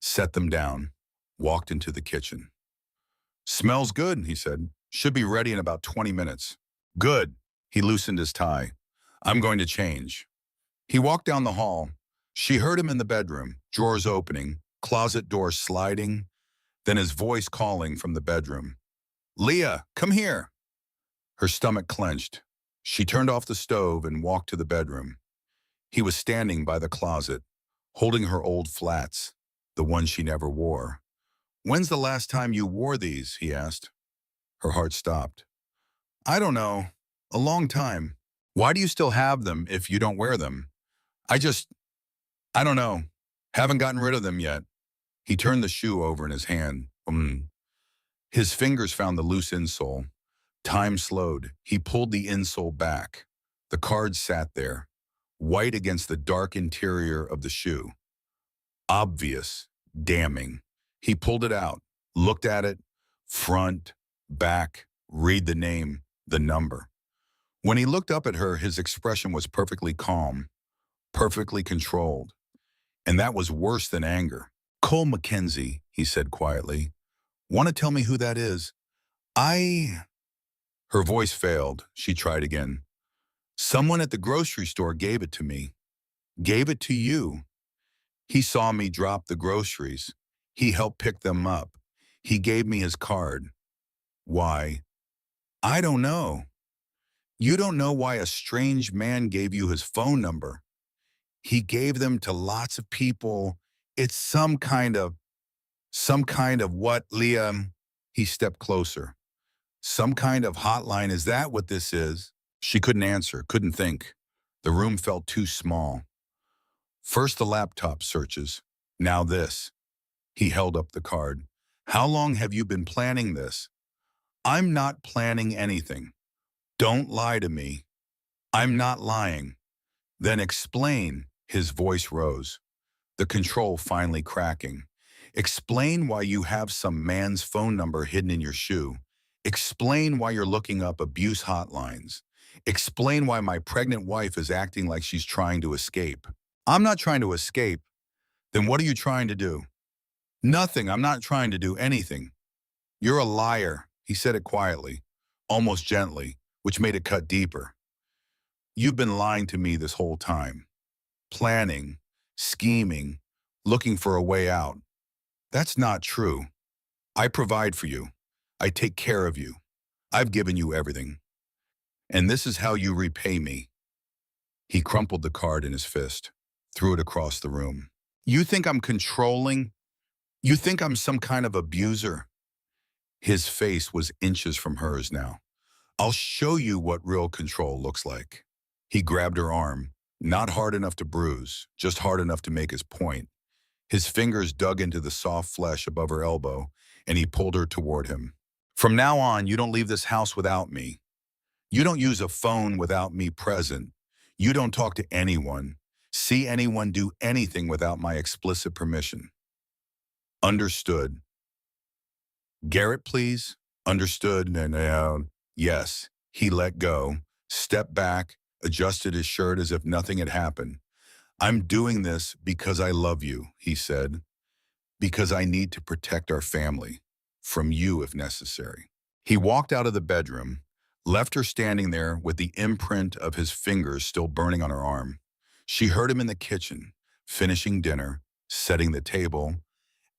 Set them down, walked into the kitchen. "Smells good," he said. "Should be ready in about 20 minutes. "Good." He loosened his tie. "I'm going to change." He walked down the hall. She heard him in the bedroom, drawers opening, closet door sliding, then his voice calling from the bedroom. "Leah, come here." Her stomach clenched. She turned off the stove and walked to the bedroom. He was standing by the closet, holding her old flats, the ones she never wore. "When's the last time you wore these?" he asked. Her heart stopped. "I don't know. A long time." "Why do you still have them if you don't wear them?" I don't know. Haven't gotten rid of them yet." He turned the shoe over in his hand. His fingers found the loose insole. Time slowed. He pulled the insole back. The card sat there, white against the dark interior of the shoe. Obvious, damning. He pulled it out, looked at it, front, back, read the name, the number. When he looked up at her, his expression was perfectly calm, perfectly controlled. And that was worse than anger. "Cole Mackenzie," he said quietly. "Want to tell me who that is?" I... Her voice failed. She tried again. "Someone at the grocery store gave it to me." "Gave it to you?" "He saw me drop the groceries. He helped pick them up. He gave me his card." "Why?" "I don't know." "You don't know why a strange man gave you his phone number?" "He gave them to lots of people. It's some kind of what, Liam?" He stepped closer. "Some kind of hotline, is that what this is?" She couldn't answer, couldn't think. The room felt too small. First the laptop searches, now this. He held up the card. "How long have you been planning this?" "I'm not planning anything." "Don't lie to me." "I'm not lying." "Then explain." His voice rose, the control finally cracking. "Explain why you have some man's phone number hidden in your shoe. Explain why you're looking up abuse hotlines. Explain why my pregnant wife is acting like she's trying to escape." "I'm not trying to escape." "Then what are you trying to do?" "Nothing. I'm not trying to do anything." "You're a liar." He said it quietly, almost gently, which made it cut deeper. "You've been lying to me this whole time. Planning, scheming, looking for a way out. That's not true. I provide for you. I take care of you. I've given you everything. And this is how you repay me." He crumpled the card in his fist, threw it across the room. "You think I'm controlling? You think I'm some kind of abuser?" His face was inches from hers now. "I'll show you what real control looks like." He grabbed her arm, not hard enough to bruise, just hard enough to make his point. His fingers dug into the soft flesh above her elbow, and he pulled her toward him. "From now on, you don't leave this house without me. You don't use a phone without me present. You don't talk to anyone, see anyone, do anything without my explicit permission." "Understood." "Garrett, please." "Understood." And yes. He let go, stepped back, adjusted his shirt as if nothing had happened. "I'm doing this because I love you," he said. "Because I need to protect our family. From you if necessary." He walked out of the bedroom, left her standing there with the imprint of his fingers still burning on her arm. She heard him in the kitchen, finishing dinner, setting the table,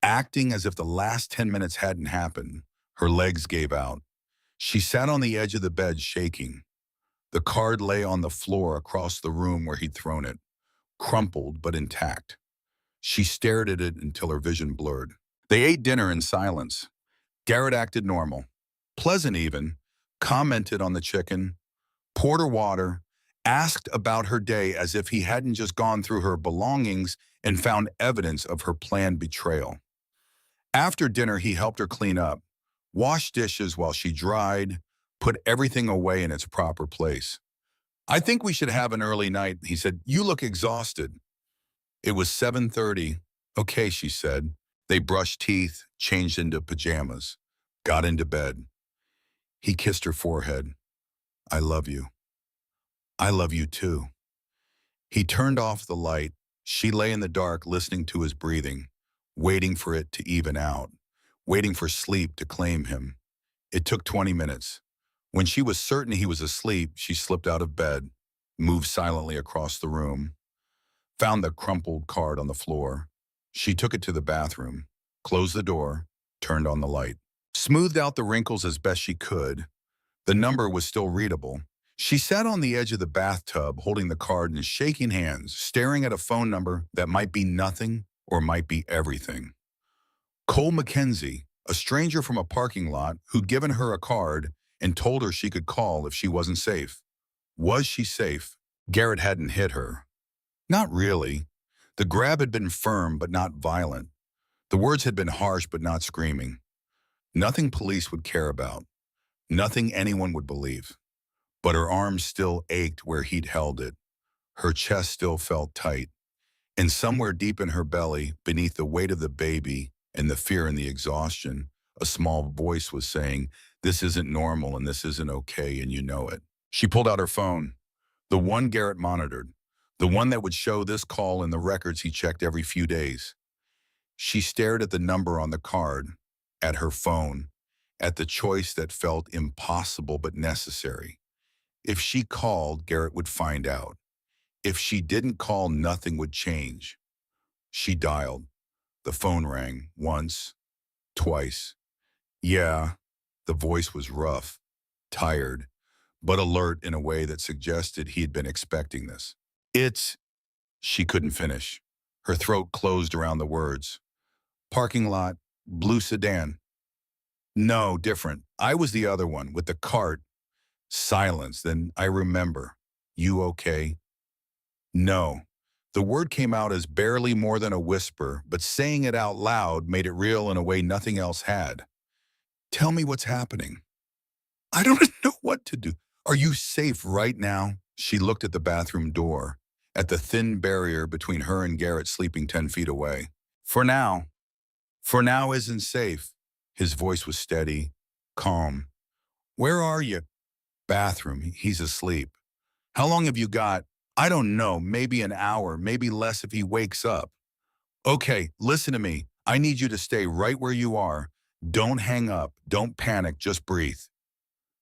acting as if the last 10 minutes hadn't happened. Her legs gave out. She sat on the edge of the bed, shaking. The card lay on the floor across the room where he'd thrown it, crumpled but intact. She stared at it until her vision blurred. They ate dinner in silence. Garrett acted normal. pleasant even, commented on the chicken, poured her water, asked about her day as if he hadn't just gone through her belongings and found evidence of her planned betrayal. After dinner, he helped her clean up, washed dishes while she dried, put everything away in its proper place. I think we should have an early night, he said. You look exhausted. It was 7:30. Okay, she said. They brushed teeth, changed into pajamas, got into bed. He kissed her forehead. I love you. I love you too. He turned off the light. She lay in the dark listening to his breathing, waiting for it to even out, waiting for sleep to claim him. It took 20 minutes. When she was certain he was asleep, she slipped out of bed, moved silently across the room, found the crumpled card on the floor. She took it to the bathroom, closed the door, turned on the light, smoothed out the wrinkles as best she could. The number was still readable. She sat on the edge of the bathtub, holding the card in shaking hands, staring at a phone number that might be nothing or might be everything. Cole Mackenzie, a stranger from a parking lot who'd given her a card and told her she could call if she wasn't safe. Was she safe? Garrett hadn't hit her. Not really. The grab had been firm but not violent. The words had been harsh but not screaming. Nothing police would care about. Nothing anyone would believe. But her arms still ached where he'd held it. Her chest still felt tight. And somewhere deep in her belly, beneath the weight of the baby and the fear and the exhaustion, a small voice was saying, this isn't normal and this isn't okay and you know it. She pulled out her phone, the one Garrett monitored, the one that would show this call in the records he checked every few days. She stared at the number on the card, at her phone, at the choice that felt impossible but necessary. If she called, Garrett would find out. If she didn't call, nothing would change. She dialed. The phone rang once, twice. Yeah, the voice was rough, tired, but alert in a way that suggested he'd been expecting this. She couldn't finish. Her throat closed around the words. Parking lot, blue sedan. No, different. I was the other one, with the cart. Silence, then I remember. You okay? No. The word came out as barely more than a whisper, but saying it out loud made it real in a way nothing else had. Tell me what's happening. I don't know what to do. Are you safe right now? She looked at the bathroom door, at the thin barrier between her and Garrett sleeping 10 feet away. For now. For now isn't safe. His voice was steady, calm. Where are you? Bathroom. He's asleep. How long have you got? I don't know, maybe an hour, maybe less if he wakes up. Okay, listen to me. I need you to stay right where you are. Don't hang up. Don't panic. Just breathe.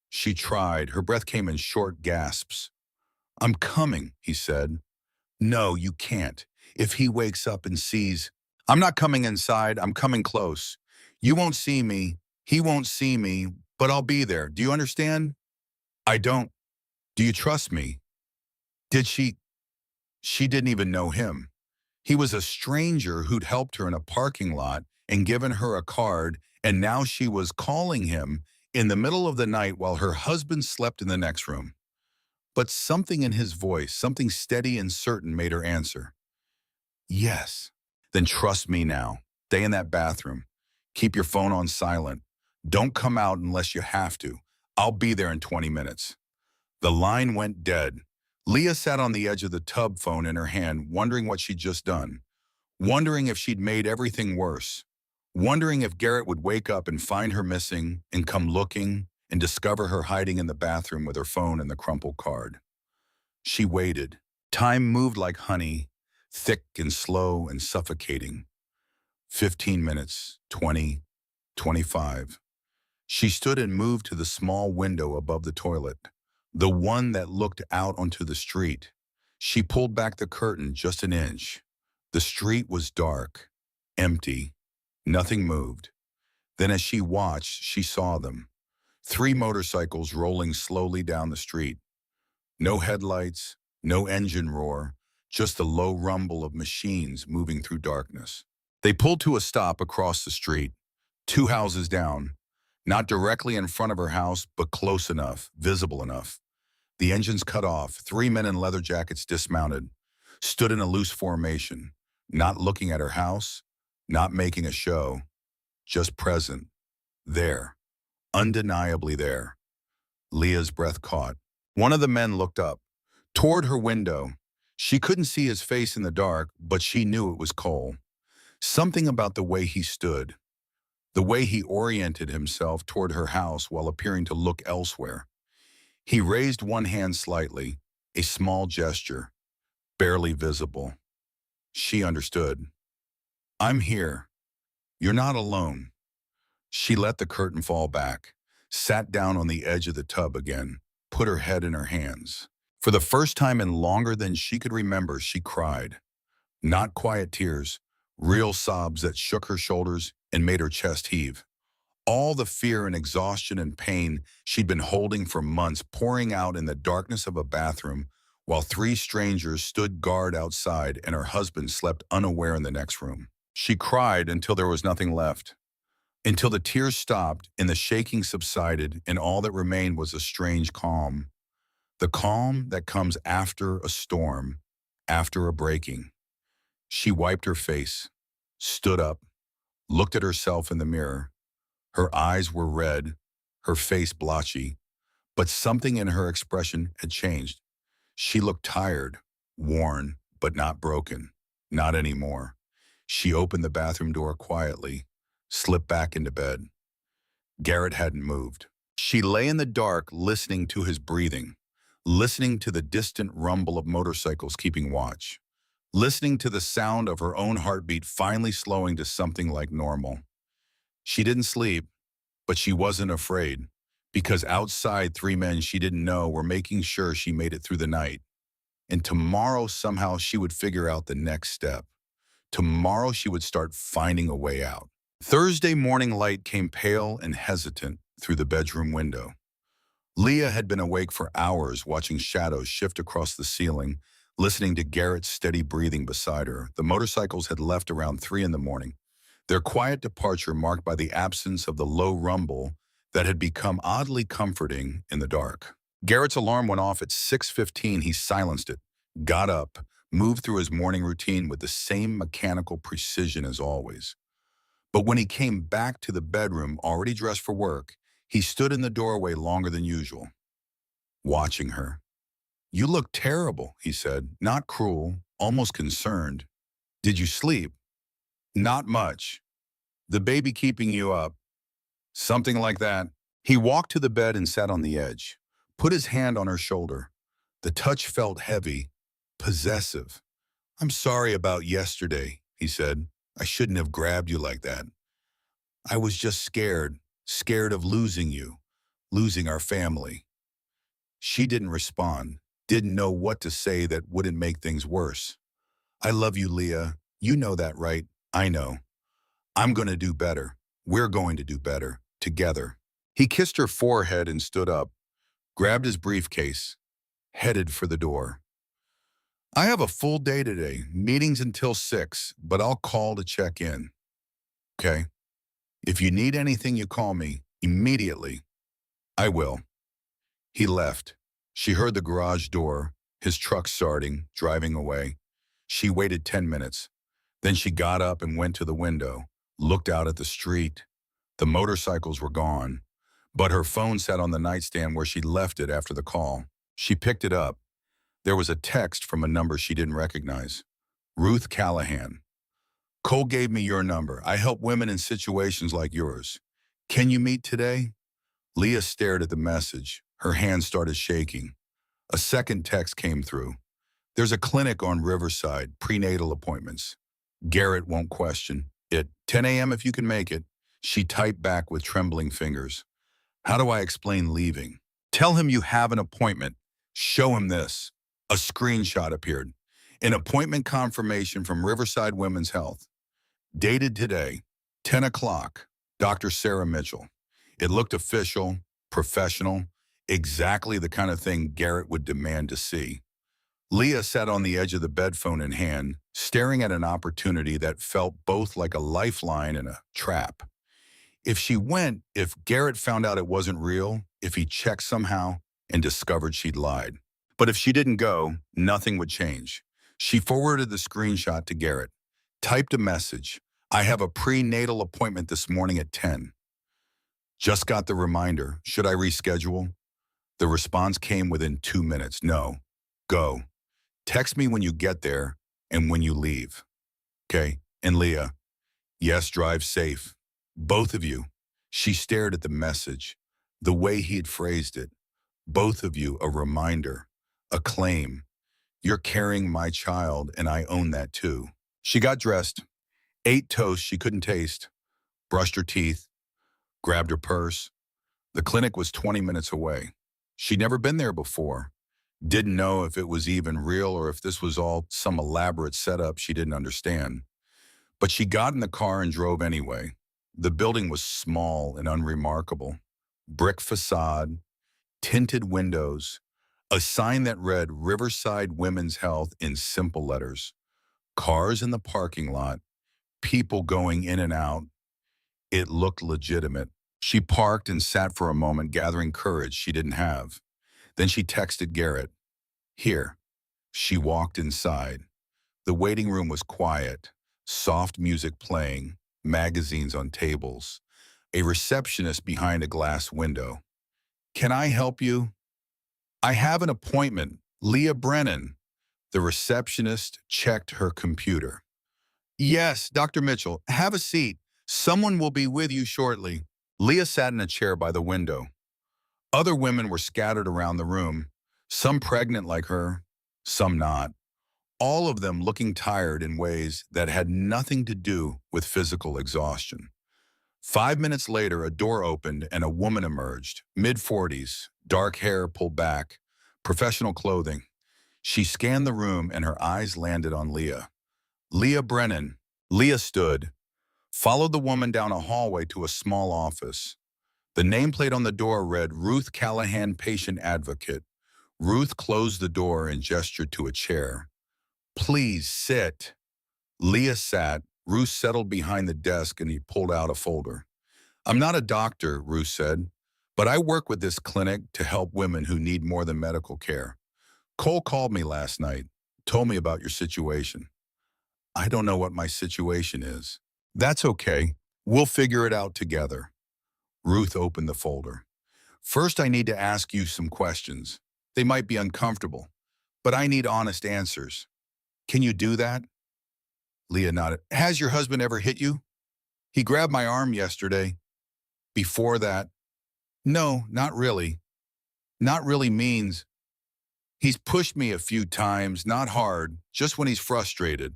She tried. Her breath came in short gasps. I'm coming, he said. No, you can't. If he wakes up and sees, I'm not coming inside. I'm coming close. You won't see me. He won't see me, but I'll be there. Do you understand? I don't. Do you trust me? Did she? She didn't even know him. He was a stranger who'd helped her in a parking lot and given her a card, and now she was calling him in the middle of the night while her husband slept in the next room. But something in his voice, something steady and certain, made her answer. Yes. Then trust me now. Stay in that bathroom. Keep your phone on silent. Don't come out unless you have to. I'll be there in 20 minutes. The line went dead. Leah sat on the edge of the tub phone in her hand, wondering what she'd just done, wondering if she'd made everything worse, wondering if Garrett would wake up and find her missing and come looking and discover her hiding in the bathroom with her phone and the crumpled card. She waited. Time moved like honey, thick and slow and suffocating. 15 minutes, 20, 25. She stood and moved to the small window above the toilet, the one that looked out onto the street. She pulled back the curtain just an inch. The street was dark, empty. Nothing moved. Then as she watched, she saw them. 3 motorcycles rolling slowly down the street. No headlights, no engine roar, just the low rumble of machines moving through darkness. They pulled to a stop across the street, 2 houses down. Not directly in front of her house, but close enough, visible enough. The engines cut off, three men in leather jackets dismounted, stood in a loose formation, not looking at her house, not making a show, just present, there, undeniably there. Leah's breath caught. One of the men looked up, toward her window. She couldn't see his face in the dark, but she knew it was Cole. Something about the way he stood, the way he oriented himself toward her house while appearing to look elsewhere. He raised one hand slightly, a small gesture, barely visible. She understood. I'm here. You're not alone. She let the curtain fall back, sat down on the edge of the tub again, put her head in her hands. For the first time in longer than she could remember, she cried. Not quiet tears, real sobs that shook her shoulders and made her chest heave. All the fear and exhaustion and pain she'd been holding for months pouring out in the darkness of a bathroom while three strangers stood guard outside and her husband slept unaware in the next room. She cried until there was nothing left, until the tears stopped and the shaking subsided and all that remained was a strange calm. The calm that comes after a storm, after a breaking. She wiped her face, stood up, looked at herself in the mirror. Her eyes were red, her face blotchy, but something in her expression had changed. She looked tired, worn, but not broken. Not anymore. She opened the bathroom door quietly, slipped back into bed. Garrett hadn't moved. She lay in the dark listening to his breathing, listening to the distant rumble of motorcycles keeping watch, listening to the sound of her own heartbeat finally slowing to something like normal. She didn't sleep, but she wasn't afraid, because outside three men she didn't know were making sure she made it through the night. And tomorrow somehow she would figure out the next step. Tomorrow she would start finding a way out. Thursday morning light came pale and hesitant through the bedroom window. Leah had been awake for hours watching shadows shift across the ceiling, listening to Garrett's steady breathing beside her. The motorcycles had left around 3 in the morning, their quiet departure marked by the absence of the low rumble that had become oddly comforting in the dark. Garrett's alarm went off at 6:15. He silenced it, got up, moved through his morning routine with the same mechanical precision as always. But when he came back to the bedroom, already dressed for work, he stood in the doorway longer than usual, watching her. You look terrible, he said, not cruel, almost concerned. Did you sleep? Not much. The baby keeping you up? Something like that. He walked to the bed and sat on the edge, put his hand on her shoulder. The touch felt heavy, possessive. I'm sorry about yesterday, he said. I shouldn't have grabbed you like that. I was just scared of losing you, losing our family. She didn't respond, didn't know what to say that wouldn't make things worse. I love you, Leah. You know that, right? I know. I'm going to do better. We're going to do better, together. He kissed her forehead and stood up, grabbed his briefcase, headed for the door. I have a full day today, meetings until 6, but I'll call to check in. Okay? If you need anything, you call me immediately. I will. He left. She heard the garage door, his truck starting, driving away. She waited 10 minutes. Then she got up and went to the window, looked out at the street. The motorcycles were gone, but her phone sat on the nightstand where she'd left it after the call. She picked it up. There was a text from a number she didn't recognize. Ruth Callahan. Cole gave me your number. I help women in situations like yours. Can you meet today? Leah stared at the message. Her hands started shaking. A second text came through. There's a clinic on Riverside, prenatal appointments. Garrett won't question it. 10 a.m. if you can make it. She typed back with trembling fingers. How do I explain leaving? Tell him you have an appointment. Show him this. A screenshot appeared. An appointment confirmation from Riverside Women's Health. Dated today, 10 o'clock, Dr. Sarah Mitchell. It looked official, professional, exactly the kind of thing Garrett would demand to see. Leah sat on the edge of the bed, phone in hand, staring at an opportunity that felt both like a lifeline and a trap. If Garrett found out it wasn't real, if he checked somehow and discovered she'd lied. But if she didn't go, nothing would change. She forwarded the screenshot to Garrett, typed a message. I have a prenatal appointment this morning at 10. Just got the reminder. Should I reschedule? The response came within 2 minutes. No. Go. Text me when you get there and when you leave. Okay? And Leah, yes, drive safe. Both of you. She stared at the message, the way he had phrased it. Both of you, a reminder, a claim. You're carrying my child, and I own that too. She got dressed, ate toast she couldn't taste, brushed her teeth, grabbed her purse. The clinic was 20 minutes away. She'd never been there before, didn't know if it was even real or if this was all some elaborate setup she didn't understand. But she got in the car and drove anyway. The building was small and unremarkable. Brick facade, tinted windows, a sign that read Riverside Women's Health in simple letters. Cars in the parking lot, people going in and out. It looked legitimate. She parked and sat for a moment, gathering courage she didn't have. Then she texted Garrett. Here. She walked inside. The waiting room was quiet, soft music playing, magazines on tables, a receptionist behind a glass window. Can I help you? I have an appointment. Leah Brennan. The receptionist checked her computer. Yes, Dr. Mitchell, have a seat. Someone will be with you shortly. Leah sat in a chair by the window. Other women were scattered around the room, some pregnant like her, some not. All of them looking tired in ways that had nothing to do with physical exhaustion. 5 minutes later, a door opened and a woman emerged, mid-40s, dark hair pulled back, professional clothing. She scanned the room and her eyes landed on Leah. Leah Brennan. Leah stood, followed the woman down a hallway to a small office. The nameplate on the door read Ruth Callahan, Patient Advocate. Ruth closed the door and gestured to a chair. Please sit. Leah sat. Ruth settled behind the desk and he pulled out a folder. I'm not a doctor, Ruth said, but I work with this clinic to help women who need more than medical care. Cole called me last night, told me about your situation. I don't know what my situation is. That's okay. We'll figure it out together. Ruth opened the folder. First, I need to ask you some questions. They might be uncomfortable, but I need honest answers. Can you do that? Leah nodded. Has your husband ever hit you? He grabbed my arm yesterday. Before that? No, not really. Not really means he's pushed me a few times, not hard, just when he's frustrated.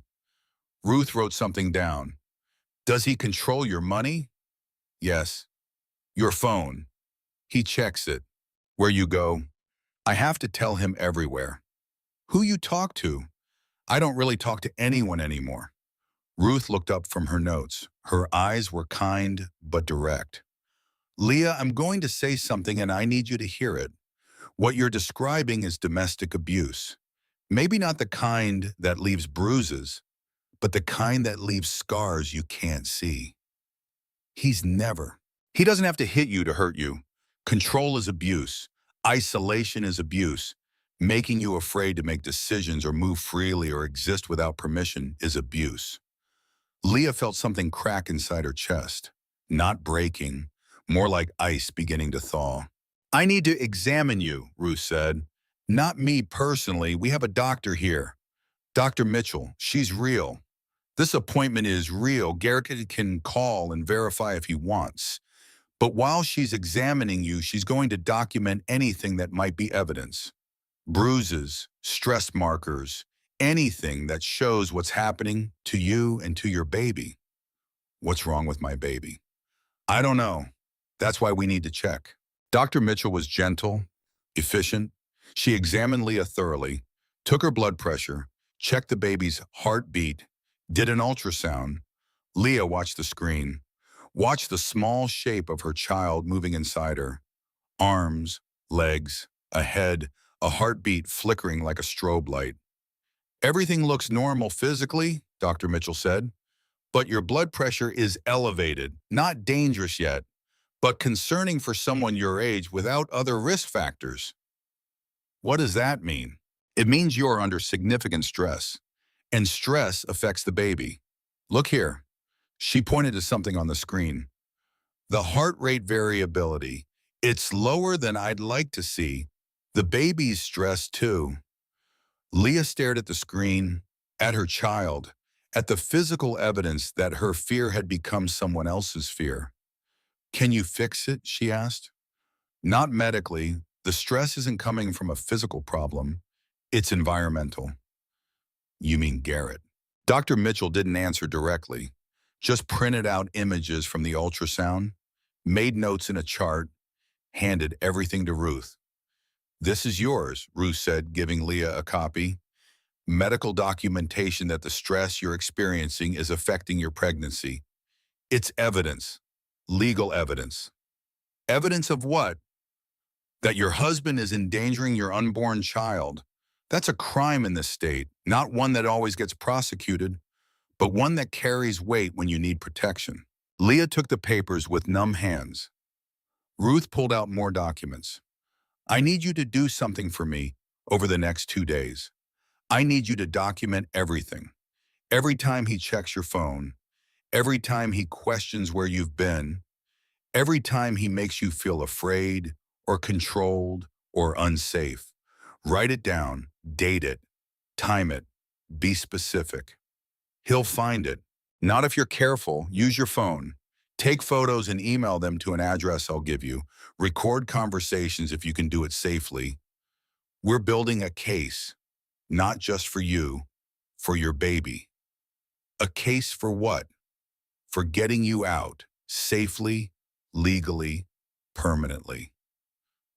Ruth wrote something down. Does he control your money? Yes. Your phone. He checks it. Where you go. I have to tell him everywhere. Who you talk to? I don't really talk to anyone anymore. Ruth looked up from her notes. Her eyes were kind but direct. Leah, I'm going to say something and I need you to hear it. What you're describing is domestic abuse. Maybe not the kind that leaves bruises, but the kind that leaves scars you can't see. He doesn't have to hit you to hurt you. Control is abuse. Isolation is abuse. Making you afraid to make decisions or move freely or exist without permission is abuse. Leah felt something crack inside her chest. Not breaking, more like ice beginning to thaw. I need to examine you, Ruth said. Not me personally, we have a doctor here. Dr. Mitchell, she's real. This appointment is real. Garrett can call and verify if he wants. But while she's examining you, she's going to document anything that might be evidence. Bruises, stress markers, anything that shows what's happening to you and to your baby. What's wrong with my baby? I don't know. That's why we need to check. Dr. Mitchell was gentle, efficient. She examined Leah thoroughly, took her blood pressure, checked the baby's heartbeat, did an ultrasound. Leah watched the screen, watched the small shape of her child moving inside her. Arms, legs, a head, a heartbeat flickering like a strobe light. Everything looks normal physically, Dr. Mitchell said, but your blood pressure is elevated, not dangerous yet, but concerning for someone your age without other risk factors. What does that mean? It means you're under significant stress, and stress affects the baby. Look here. She pointed to something on the screen. The heart rate variability. It's lower than I'd like to see. The baby's stressed too. Leah stared at the screen, at her child, at the physical evidence that her fear had become someone else's fear. Can you fix it? She asked. Not medically. The stress isn't coming from a physical problem. It's environmental. You mean Garrett? Dr. Mitchell didn't answer directly, just printed out images from the ultrasound, made notes in a chart, handed everything to Ruth. This is yours, Ruth said, giving Leah a copy. Medical documentation that the stress you're experiencing is affecting your pregnancy. It's evidence, legal evidence. Evidence of what? That your husband is endangering your unborn child. That's a crime in this state, not one that always gets prosecuted, but one that carries weight when you need protection. Leah took the papers with numb hands. Ruth pulled out more documents. I need you to do something for me over the next 2 days. I need you to document everything. Every time he checks your phone, every time he questions where you've been, every time he makes you feel afraid or controlled or unsafe. Write it down, date it, time it, be specific. He'll find it. Not if you're careful. Use your phone. Take photos and email them to an address I'll give you. Record conversations if you can do it safely. We're building a case, not just for you, for your baby. A case for what? For getting you out, safely, legally, permanently.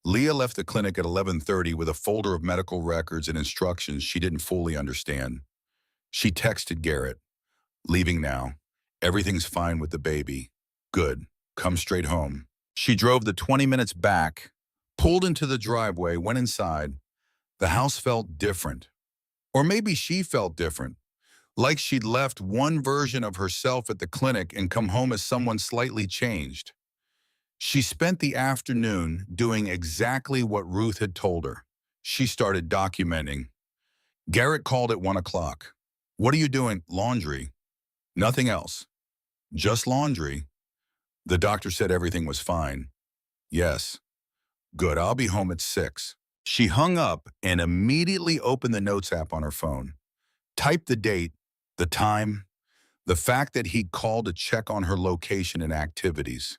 Leah left the clinic at 11:30 with a folder of medical records and instructions she didn't fully understand. She texted Garrett, leaving now. Everything's fine with the baby. Good. Come straight home. She drove the 20 minutes back, pulled into the driveway, went inside. The house felt different. Or maybe she felt different, like she'd left one version of herself at the clinic and come home as someone slightly changed. She spent the afternoon doing exactly what Ruth had told her. She started documenting. Garrett called at 1 o'clock. What are you doing? Laundry. Nothing else. Just laundry. The doctor said everything was fine. Yes. Good, I'll be home at 6. She hung up and immediately opened the Notes app on her phone. Typed the date, the time, the fact that he'd called to check on her location and activities.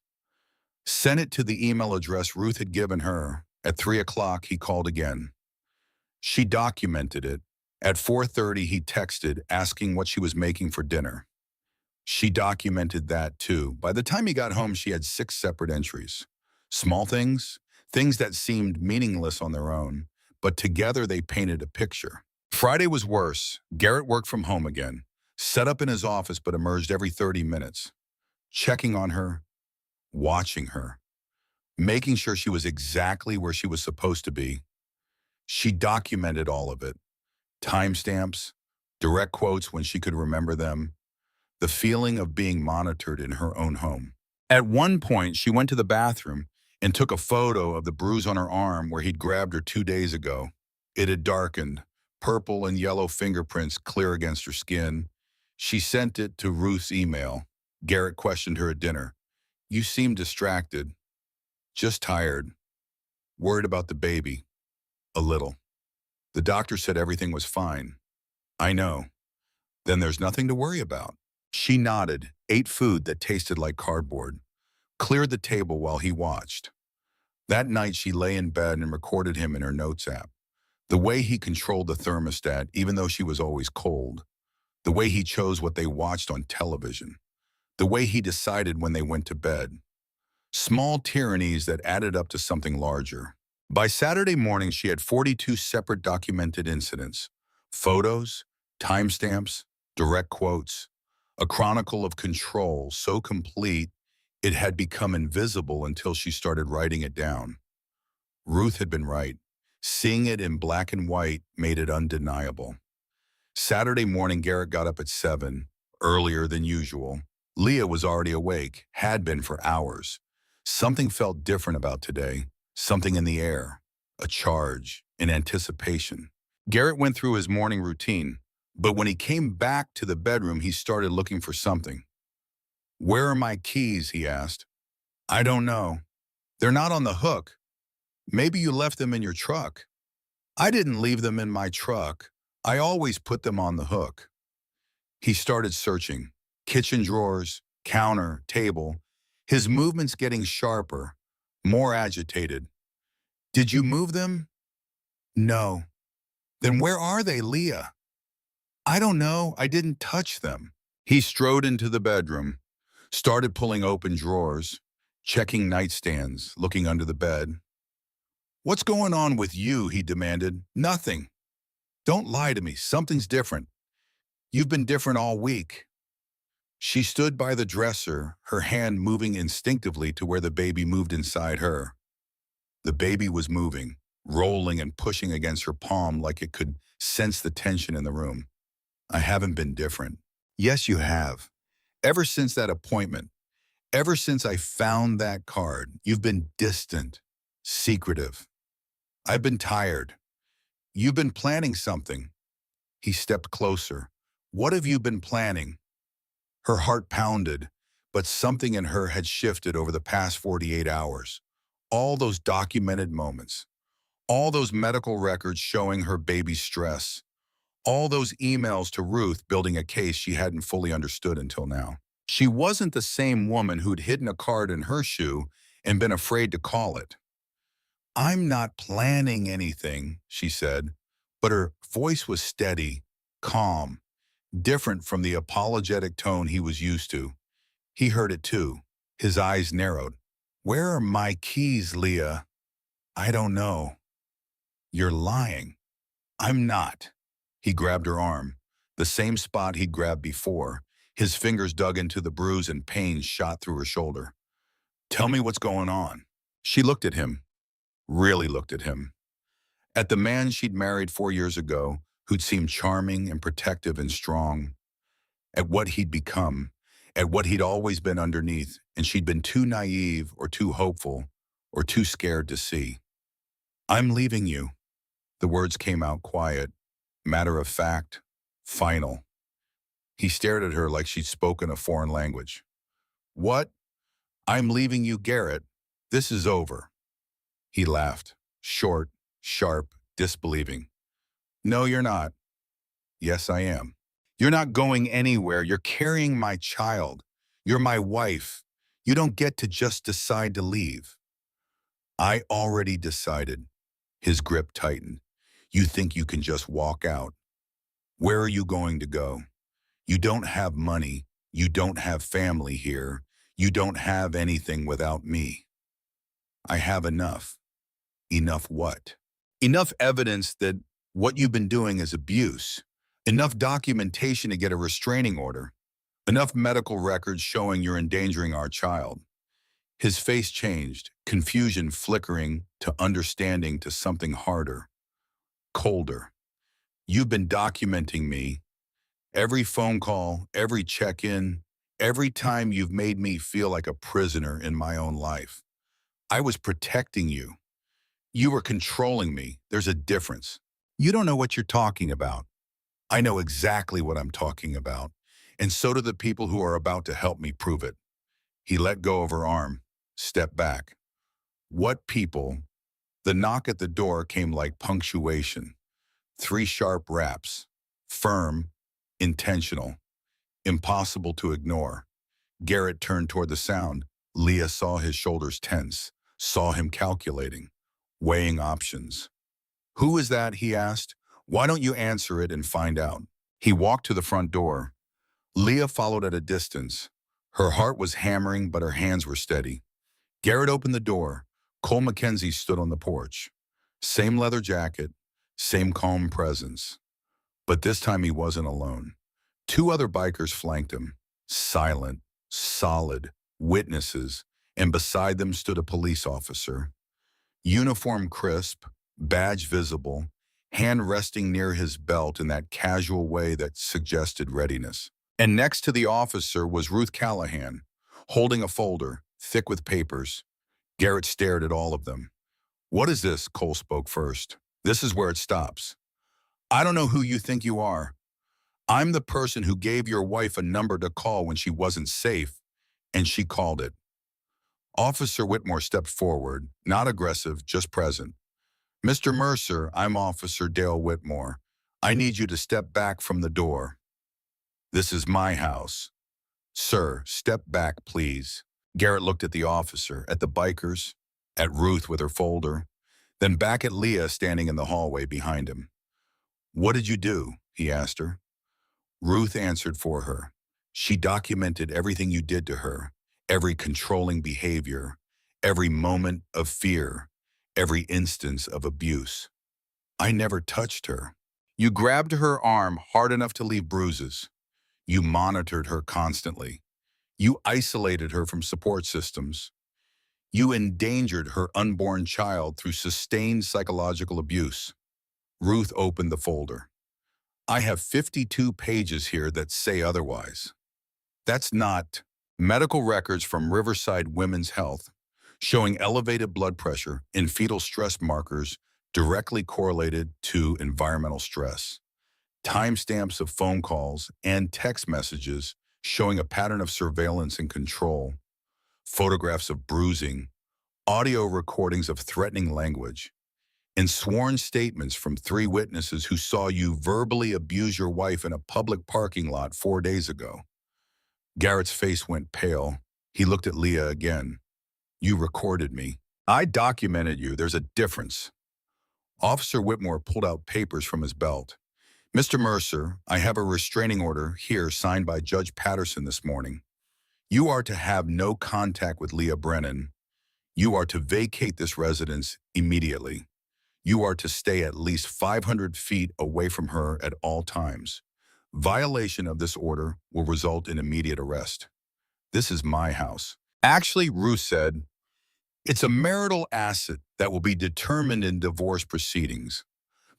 Sent it to the email address Ruth had given her. At 3 o'clock, he called again. She documented it. At 4:30, he texted asking what she was making for dinner. She documented that too. By the time he got home, she had 6 separate entries. Small things, things that seemed meaningless on their own, but together they painted a picture. Friday was worse. Garrett worked from home again, set up in his office but emerged every 30 minutes, checking on her, watching her, making sure she was exactly where she was supposed to be. She documented all of it. Timestamps, direct quotes when she could remember them, the feeling of being monitored in her own home. At one point, she went to the bathroom and took a photo of the bruise on her arm where he'd grabbed her 2 days ago. It had darkened, purple and yellow fingerprints clear against her skin. She sent it to Ruth's email. Garrett questioned her at dinner. You seem distracted. Just tired. Worried about the baby. A little. The doctor said everything was fine. I know. Then there's nothing to worry about. She nodded, ate food that tasted like cardboard, cleared the table while he watched. That night she lay in bed and recorded him in her Notes app. The way he controlled the thermostat, even though she was always cold. The way he chose what they watched on television. The way he decided when they went to bed. Small tyrannies that added up to something larger. By Saturday morning, she had 42 separate documented incidents. Photos, timestamps, direct quotes. A chronicle of control so complete it had become invisible until she started writing it down. Ruth had been right. Seeing it in black and white made it undeniable. Saturday morning, Garrett got up at 7, earlier than usual. Leah was already awake, had been for hours. Something felt different about today, something in the air, a charge, an anticipation. Garrett went through his morning routine, but when he came back to the bedroom, he started looking for something. "Where are my keys?" he asked. "I don't know. They're not on the hook. Maybe you left them in your truck." "I didn't leave them in my truck. I always put them on the hook." He started searching. Kitchen drawers, counter, table. His movements getting sharper, more agitated. "Did you move them?" "No." "Then where are they, Leah?" "I don't know. I didn't touch them." He strode into the bedroom, started pulling open drawers, checking nightstands, looking under the bed. "What's going on with you?" he demanded. "Nothing. Don't lie to me. Something's different. You've been different all week." She stood by the dresser, her hand moving instinctively to where the baby moved inside her. The baby was moving, rolling and pushing against her palm like it could sense the tension in the room. "I haven't been different." "Yes, you have. Ever since that appointment, ever since I found that card, you've been distant, secretive. I've been tired. You've been planning something." He stepped closer. "What have you been planning?" Her heart pounded, but something in her had shifted over the past 48 hours. All those documented moments, all those medical records showing her baby's stress, all those emails to Ruth building a case she hadn't fully understood until now. She wasn't the same woman who'd hidden a card in her shoe and been afraid to call it. "I'm not planning anything," she said, but her voice was steady, calm, different from the apologetic tone he was used to. He heard it too. His eyes narrowed. "Where are my keys, Leah?" "I don't know." "You're lying." "I'm not." He grabbed her arm, the same spot he'd grabbed before. His fingers dug into the bruise and pain shot through her shoulder. "Tell me what's going on." She looked at him, really looked at him. At the man she'd married 4 years ago, who'd seemed charming and protective and strong. At what he'd become, at what he'd always been underneath, and she'd been too naive or too hopeful or too scared to see. "I'm leaving you." The words came out quiet, matter of fact, final. He stared at her like she'd spoken a foreign language. "What? I'm leaving you, Garrett. This is over." He laughed, short, sharp, disbelieving. "No, you're not." "Yes, I am." "You're not going anywhere. You're carrying my child. You're my wife. You don't get to just decide to leave." "I already decided." His grip tightened. "You think you can just walk out. Where are you going to go? You don't have money. You don't have family here. You don't have anything without me." "I have enough." "Enough what?" "Enough evidence that what you've been doing is abuse. Enough documentation to get a restraining order. Enough medical records showing you're endangering our child." His face changed, confusion flickering to understanding to something harder, colder. "You've been documenting me. Every phone call, every check-in, every time you've made me feel like a prisoner in my own life. I was protecting you. You were controlling me. There's a difference. You don't know what you're talking about. I know exactly what I'm talking about, and so do the people who are about to help me prove it." He let go of her arm, stepped back. "What people?" The knock at the door came like punctuation. 3 sharp raps. Firm, intentional, impossible to ignore. Garrett turned toward the sound. Leah saw his shoulders tense, saw him calculating, weighing options. "Who is that?" he asked. "Why don't you answer it and find out?" He walked to the front door. Leah followed at a distance. Her heart was hammering, but her hands were steady. Garrett opened the door. Cole Mackenzie stood on the porch. Same leather jacket, same calm presence. But this time he wasn't alone. 2 other bikers flanked him, silent, solid, witnesses, and beside them stood a police officer. Uniform crisp, badge visible, hand resting near his belt in that casual way that suggested readiness. And next to the officer was Ruth Callahan, holding a folder, thick with papers. Garrett stared at all of them. What is this? Cole spoke first. This is where it stops. I don't know who you think you are. I'm the person who gave your wife a number to call when she wasn't safe, and she called it. Officer Whitmore stepped forward, not aggressive, just present. Mr. Mercer, I'm Officer Dale Whitmore. I need you to step back from the door. This is my house. Sir, step back, please. Garrett looked at the officer, at the bikers, at Ruth with her folder, then back at Leah standing in the hallway behind him. What did you do? He asked her. Ruth answered for her. She documented everything you did to her, every controlling behavior, every moment of fear, every instance of abuse. I never touched her. You grabbed her arm hard enough to leave bruises. You monitored her constantly. You isolated her from support systems. You endangered her unborn child through sustained psychological abuse. Ruth opened the folder. I have 52 pages here that say otherwise. That's not medical records from Riverside Women's Health showing elevated blood pressure and fetal stress markers directly correlated to environmental stress. Timestamps of phone calls and text messages showing a pattern of surveillance and control, photographs of bruising, audio recordings of threatening language, and sworn statements from 3 witnesses who saw you verbally abuse your wife in a public parking lot 4 days ago. Garrett's face went pale. He looked at Leah again. You recorded me. I documented you. There's a difference. Officer Whitmore pulled out papers from his belt. Mr. Mercer, I have a restraining order here signed by Judge Patterson this morning. You are to have no contact with Leah Brennan. You are to vacate this residence immediately. You are to stay at least 500 feet away from her at all times. Violation of this order will result in immediate arrest. This is my house. Actually, Ruth said, it's a marital asset that will be determined in divorce proceedings.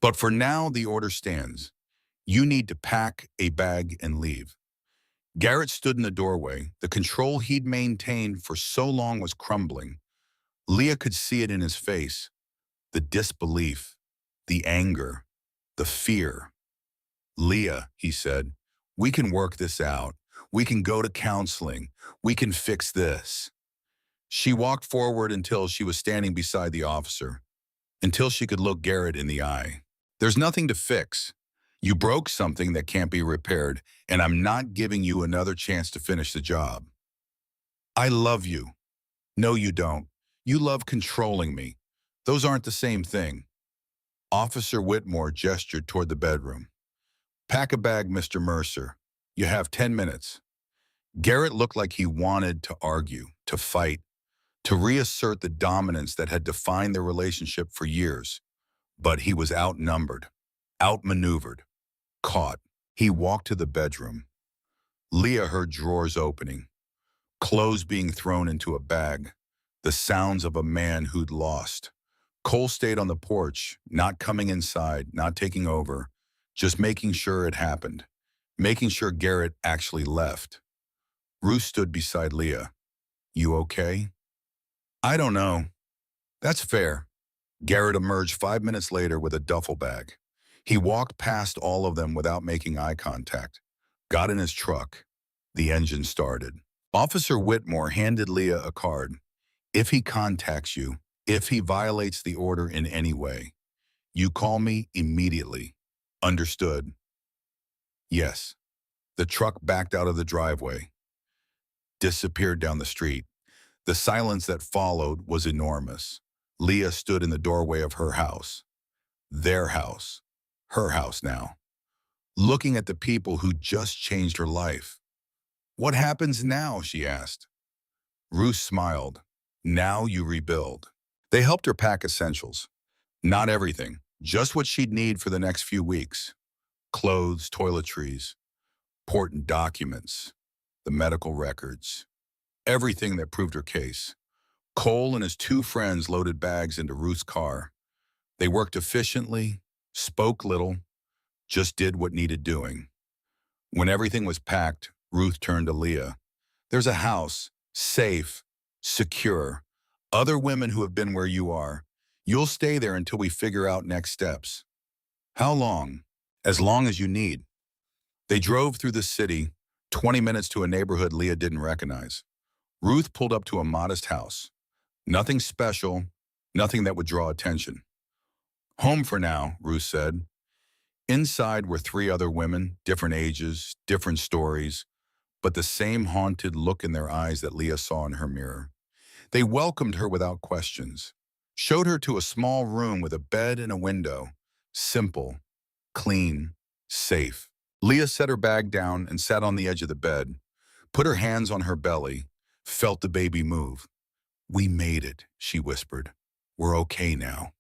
But for now, the order stands. You need to pack a bag and leave. Garrett stood in the doorway. The control he'd maintained for so long was crumbling. Leah could see it in his face. The disbelief, the anger, the fear. Leah, he said, we can work this out. We can go to counseling. We can fix this. She walked forward until she was standing beside the officer, until she could look Garrett in the eye. There's nothing to fix. You broke something that can't be repaired, and I'm not giving you another chance to finish the job. I love you. No, you don't. You love controlling me. Those aren't the same thing. Officer Whitmore gestured toward the bedroom. Pack a bag, Mr. Mercer. You have 10 minutes. Garrett looked like he wanted to argue, to fight, to reassert the dominance that had defined their relationship for years. But he was outnumbered, outmaneuvered, caught. He walked to the bedroom. Leah heard drawers opening, clothes being thrown into a bag, the sounds of a man who'd lost. Cole stayed on the porch, not coming inside, not taking over, just making sure it happened, making sure Garrett actually left. Ruth stood beside Leah. You okay? I don't know. That's fair. Garrett emerged 5 minutes later with a duffel bag. He walked past all of them without making eye contact, got in his truck. The engine started. Officer Whitmore handed Leah a card. If he contacts you, if he violates the order in any way, you call me immediately. Understood? Yes. The truck backed out of the driveway, disappeared down the street. The silence that followed was enormous. Leah stood in the doorway of her house. Their house. Her house now. Looking at the people who just changed her life. What happens now? She asked. Ruth smiled. Now you rebuild. They helped her pack essentials. Not everything, just what she'd need for the next few weeks. Clothes, toiletries, important documents, the medical records, everything that proved her case. Cole and his 2 friends loaded bags into Ruth's car. They worked efficiently, spoke little, just did what needed doing. When everything was packed, Ruth turned to Leah. There's a house, safe, secure. Other women who have been where you are. You'll stay there until we figure out next steps. How long? As long as you need. They drove through the city, 20 minutes to a neighborhood Leah didn't recognize. Ruth pulled up to a modest house. Nothing special, nothing that would draw attention. Home for now, Ruth said. Inside were three other women, different ages, different stories, but the same haunted look in their eyes that Leah saw in her mirror. They welcomed her without questions, showed her to a small room with a bed and a window. Simple, clean, safe. Leah set her bag down and sat on the edge of the bed, put her hands on her belly, felt the baby move. We made it, she whispered. We're okay now.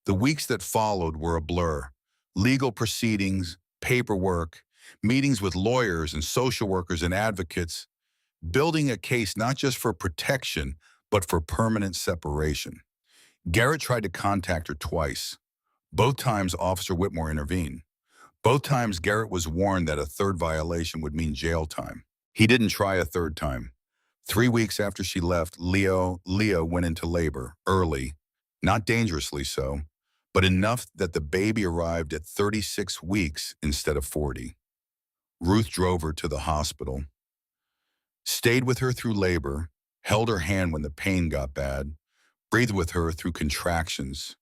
The weeks that followed were a blur. Legal proceedings, paperwork, meetings with lawyers and social workers and advocates, building a case not just for protection, but for permanent separation. Garrett tried to contact her twice. Both times, Officer Whitmore intervened. Both times, Garrett was warned that a third violation would mean jail time. He didn't try a third time. 3 weeks after she left, Leah went into labor, early, not dangerously so, but enough that the baby arrived at 36 weeks instead of 40. Ruth drove her to the hospital, stayed with her through labor, held her hand when the pain got bad, breathed with her through contractions.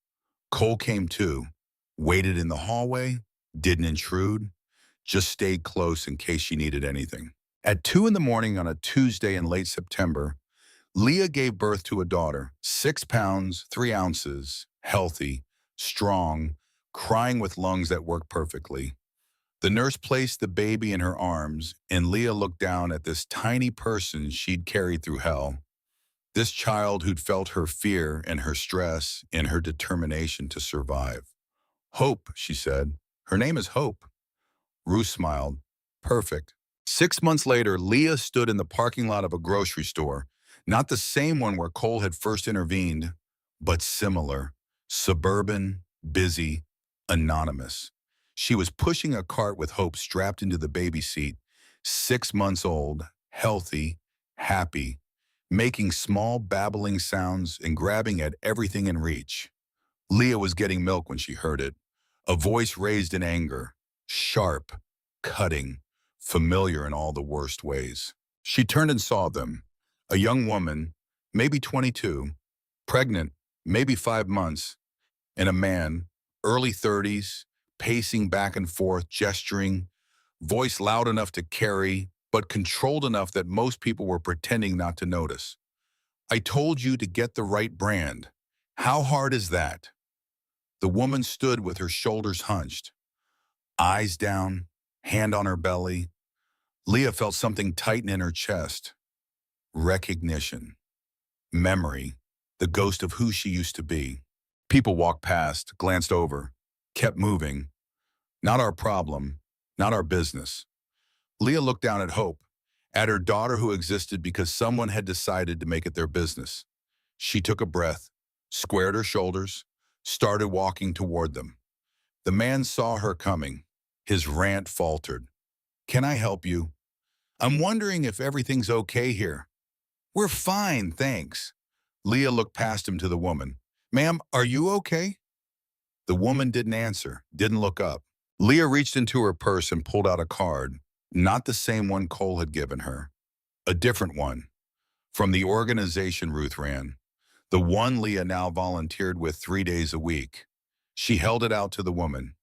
Cole came too, waited in the hallway, didn't intrude, just stayed close in case she needed anything. At 2 in the morning on a Tuesday in late September, Leah gave birth to a daughter, 6 pounds, 3 ounces, healthy, strong, crying with lungs that worked perfectly. The nurse placed the baby in her arms, and Leah looked down at this tiny person she'd carried through hell. This child who'd felt her fear and her stress and her determination to survive. Hope, she said. Her name is Hope. Ruth smiled. Perfect. 6 months later, Leah stood in the parking lot of a grocery store, not the same one where Cole had first intervened, but similar, suburban, busy, anonymous. She was pushing a cart with Hope strapped into the baby seat, 6 months old, healthy, happy, making small babbling sounds and grabbing at everything in reach. Leah was getting milk when she heard it, a voice raised in anger, sharp, cutting, familiar in all the worst ways. She turned and saw them, a young woman, maybe 22, pregnant, maybe 5 months, and a man, early 30s, pacing back and forth, gesturing, voice loud enough to carry, but controlled enough that most people were pretending not to notice. I told you to get the right brand. How hard is that? The woman stood with her shoulders hunched, eyes down, hand on her belly. Leah felt something tighten in her chest. Recognition. Memory. The ghost of who she used to be. People walked past, glanced over, kept moving. Not our problem, not our business. Leah looked down at Hope, at her daughter who existed because someone had decided to make it their business. She took a breath, squared her shoulders, started walking toward them. The man saw her coming. His rant faltered. Can I help you? I'm wondering if everything's okay here. We're fine, thanks. Leah looked past him to the woman. Ma'am, are you okay? The woman didn't answer, didn't look up. Leah reached into her purse and pulled out a card, not the same one Cole had given her. A different one. From the organization Ruth ran. The one Leah now volunteered with 3 days a week. She held it out to the woman.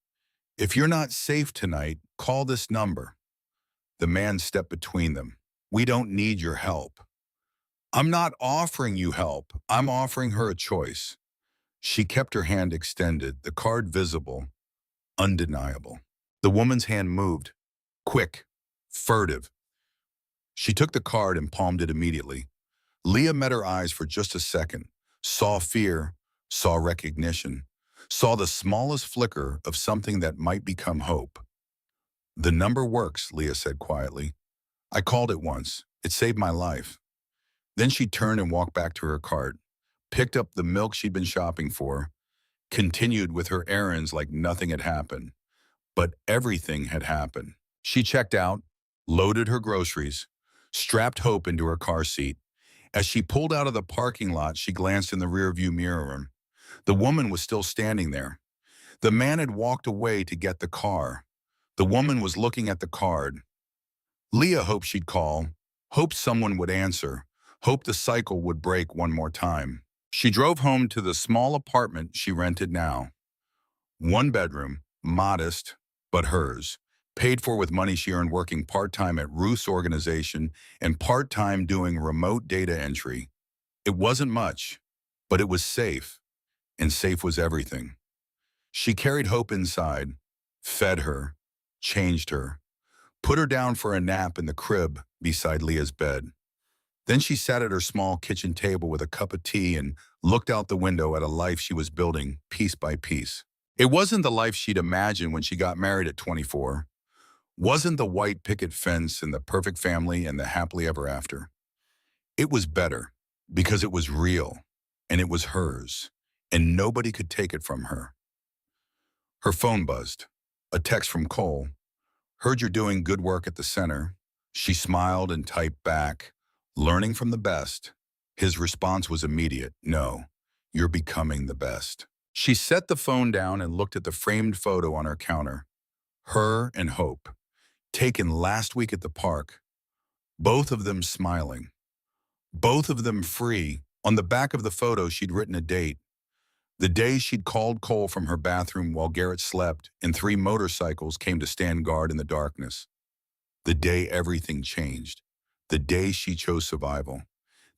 If you're not safe tonight, call this number. The man stepped between them. We don't need your help. I'm not offering you help. I'm offering her a choice. She kept her hand extended, the card visible, undeniable. The woman's hand moved, quick, furtive. She took the card and palmed it immediately. Leah met her eyes for just a second, saw fear, saw recognition, saw the smallest flicker of something that might become hope. The number works, Leah said quietly. I called it once. It saved my life. Then she turned and walked back to her cart, picked up the milk she'd been shopping for, continued with her errands like nothing had happened. But everything had happened. She checked out, loaded her groceries, strapped Hope into her car seat. As she pulled out of the parking lot, she glanced in the rearview mirror. The woman was still standing there. The man had walked away to get the car. The woman was looking at the card. Leah hoped she'd call, hoped someone would answer, hoped the cycle would break one more time. She drove home to the small apartment she rented now. One bedroom, modest, but hers, paid for with money she earned working part-time at Ruth's organization and part-time doing remote data entry. It wasn't much, but it was safe, and safe was everything. She carried Hope inside, fed her, changed her, put her down for a nap in the crib beside Leah's bed. Then she sat at her small kitchen table with a cup of tea and looked out the window at a life she was building piece by piece. It wasn't the life she'd imagined when she got married at 24. Wasn't the white picket fence and the perfect family and the happily ever after. It was better because it was real and it was hers and nobody could take it from her. Her phone buzzed. A text from Cole. Heard you're doing good work at the center. She smiled and typed back, learning from the best. His response was immediate. No, you're becoming the best. She set the phone down and looked at the framed photo on her counter. Her and Hope, taken last week at the park. Both of them smiling. Both of them free. On the back of the photo, she'd written a date. The day she'd called Cole from her bathroom while Garrett slept and 3 motorcycles came to stand guard in the darkness. The day everything changed. The day she chose survival.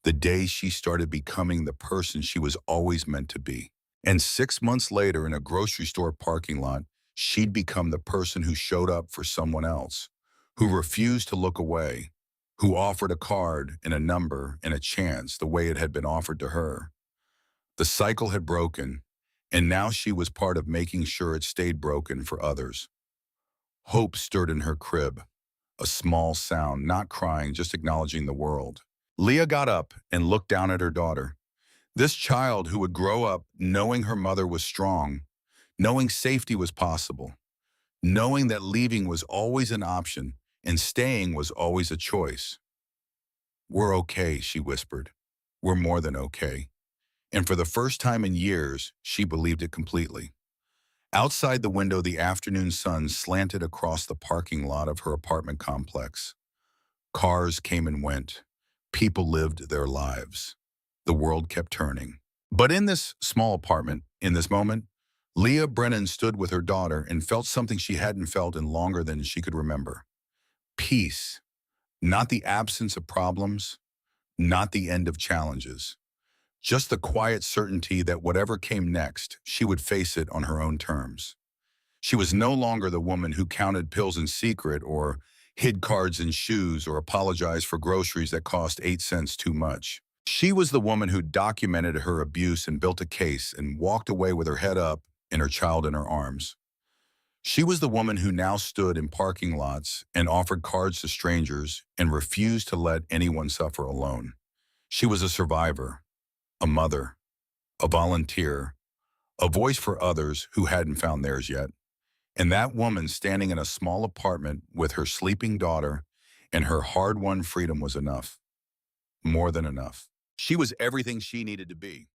The day she started becoming the person she was always meant to be. And 6 months later, in a grocery store parking lot, she'd become the person who showed up for someone else, who refused to look away, who offered a card and a number and a chance the way it had been offered to her. The cycle had broken, and now she was part of making sure it stayed broken for others. Hope stirred in her crib, a small sound, not crying, just acknowledging the world. Leah got up and looked down at her daughter. This child who would grow up knowing her mother was strong, knowing safety was possible, knowing that leaving was always an option and staying was always a choice. We're okay, she whispered. We're more than okay. And for the first time in years, she believed it completely. Outside the window, the afternoon sun slanted across the parking lot of her apartment complex. Cars came and went. People lived their lives. The world kept turning. But in this small apartment, in this moment, Leah Brennan stood with her daughter and felt something she hadn't felt in longer than she could remember. Peace. Not the absence of problems, not the end of challenges. Just the quiet certainty that whatever came next, she would face it on her own terms. She was no longer the woman who counted pills in secret or hid cards in shoes or apologized for groceries that cost 8 cents too much. She was the woman who documented her abuse and built a case and walked away with her head up and her child in her arms. She was the woman who now stood in parking lots and offered cards to strangers and refused to let anyone suffer alone. She was a survivor, a mother, a volunteer, a voice for others who hadn't found theirs yet. And that woman standing in a small apartment with her sleeping daughter and her hard-won freedom was enough. More than enough. She was everything she needed to be.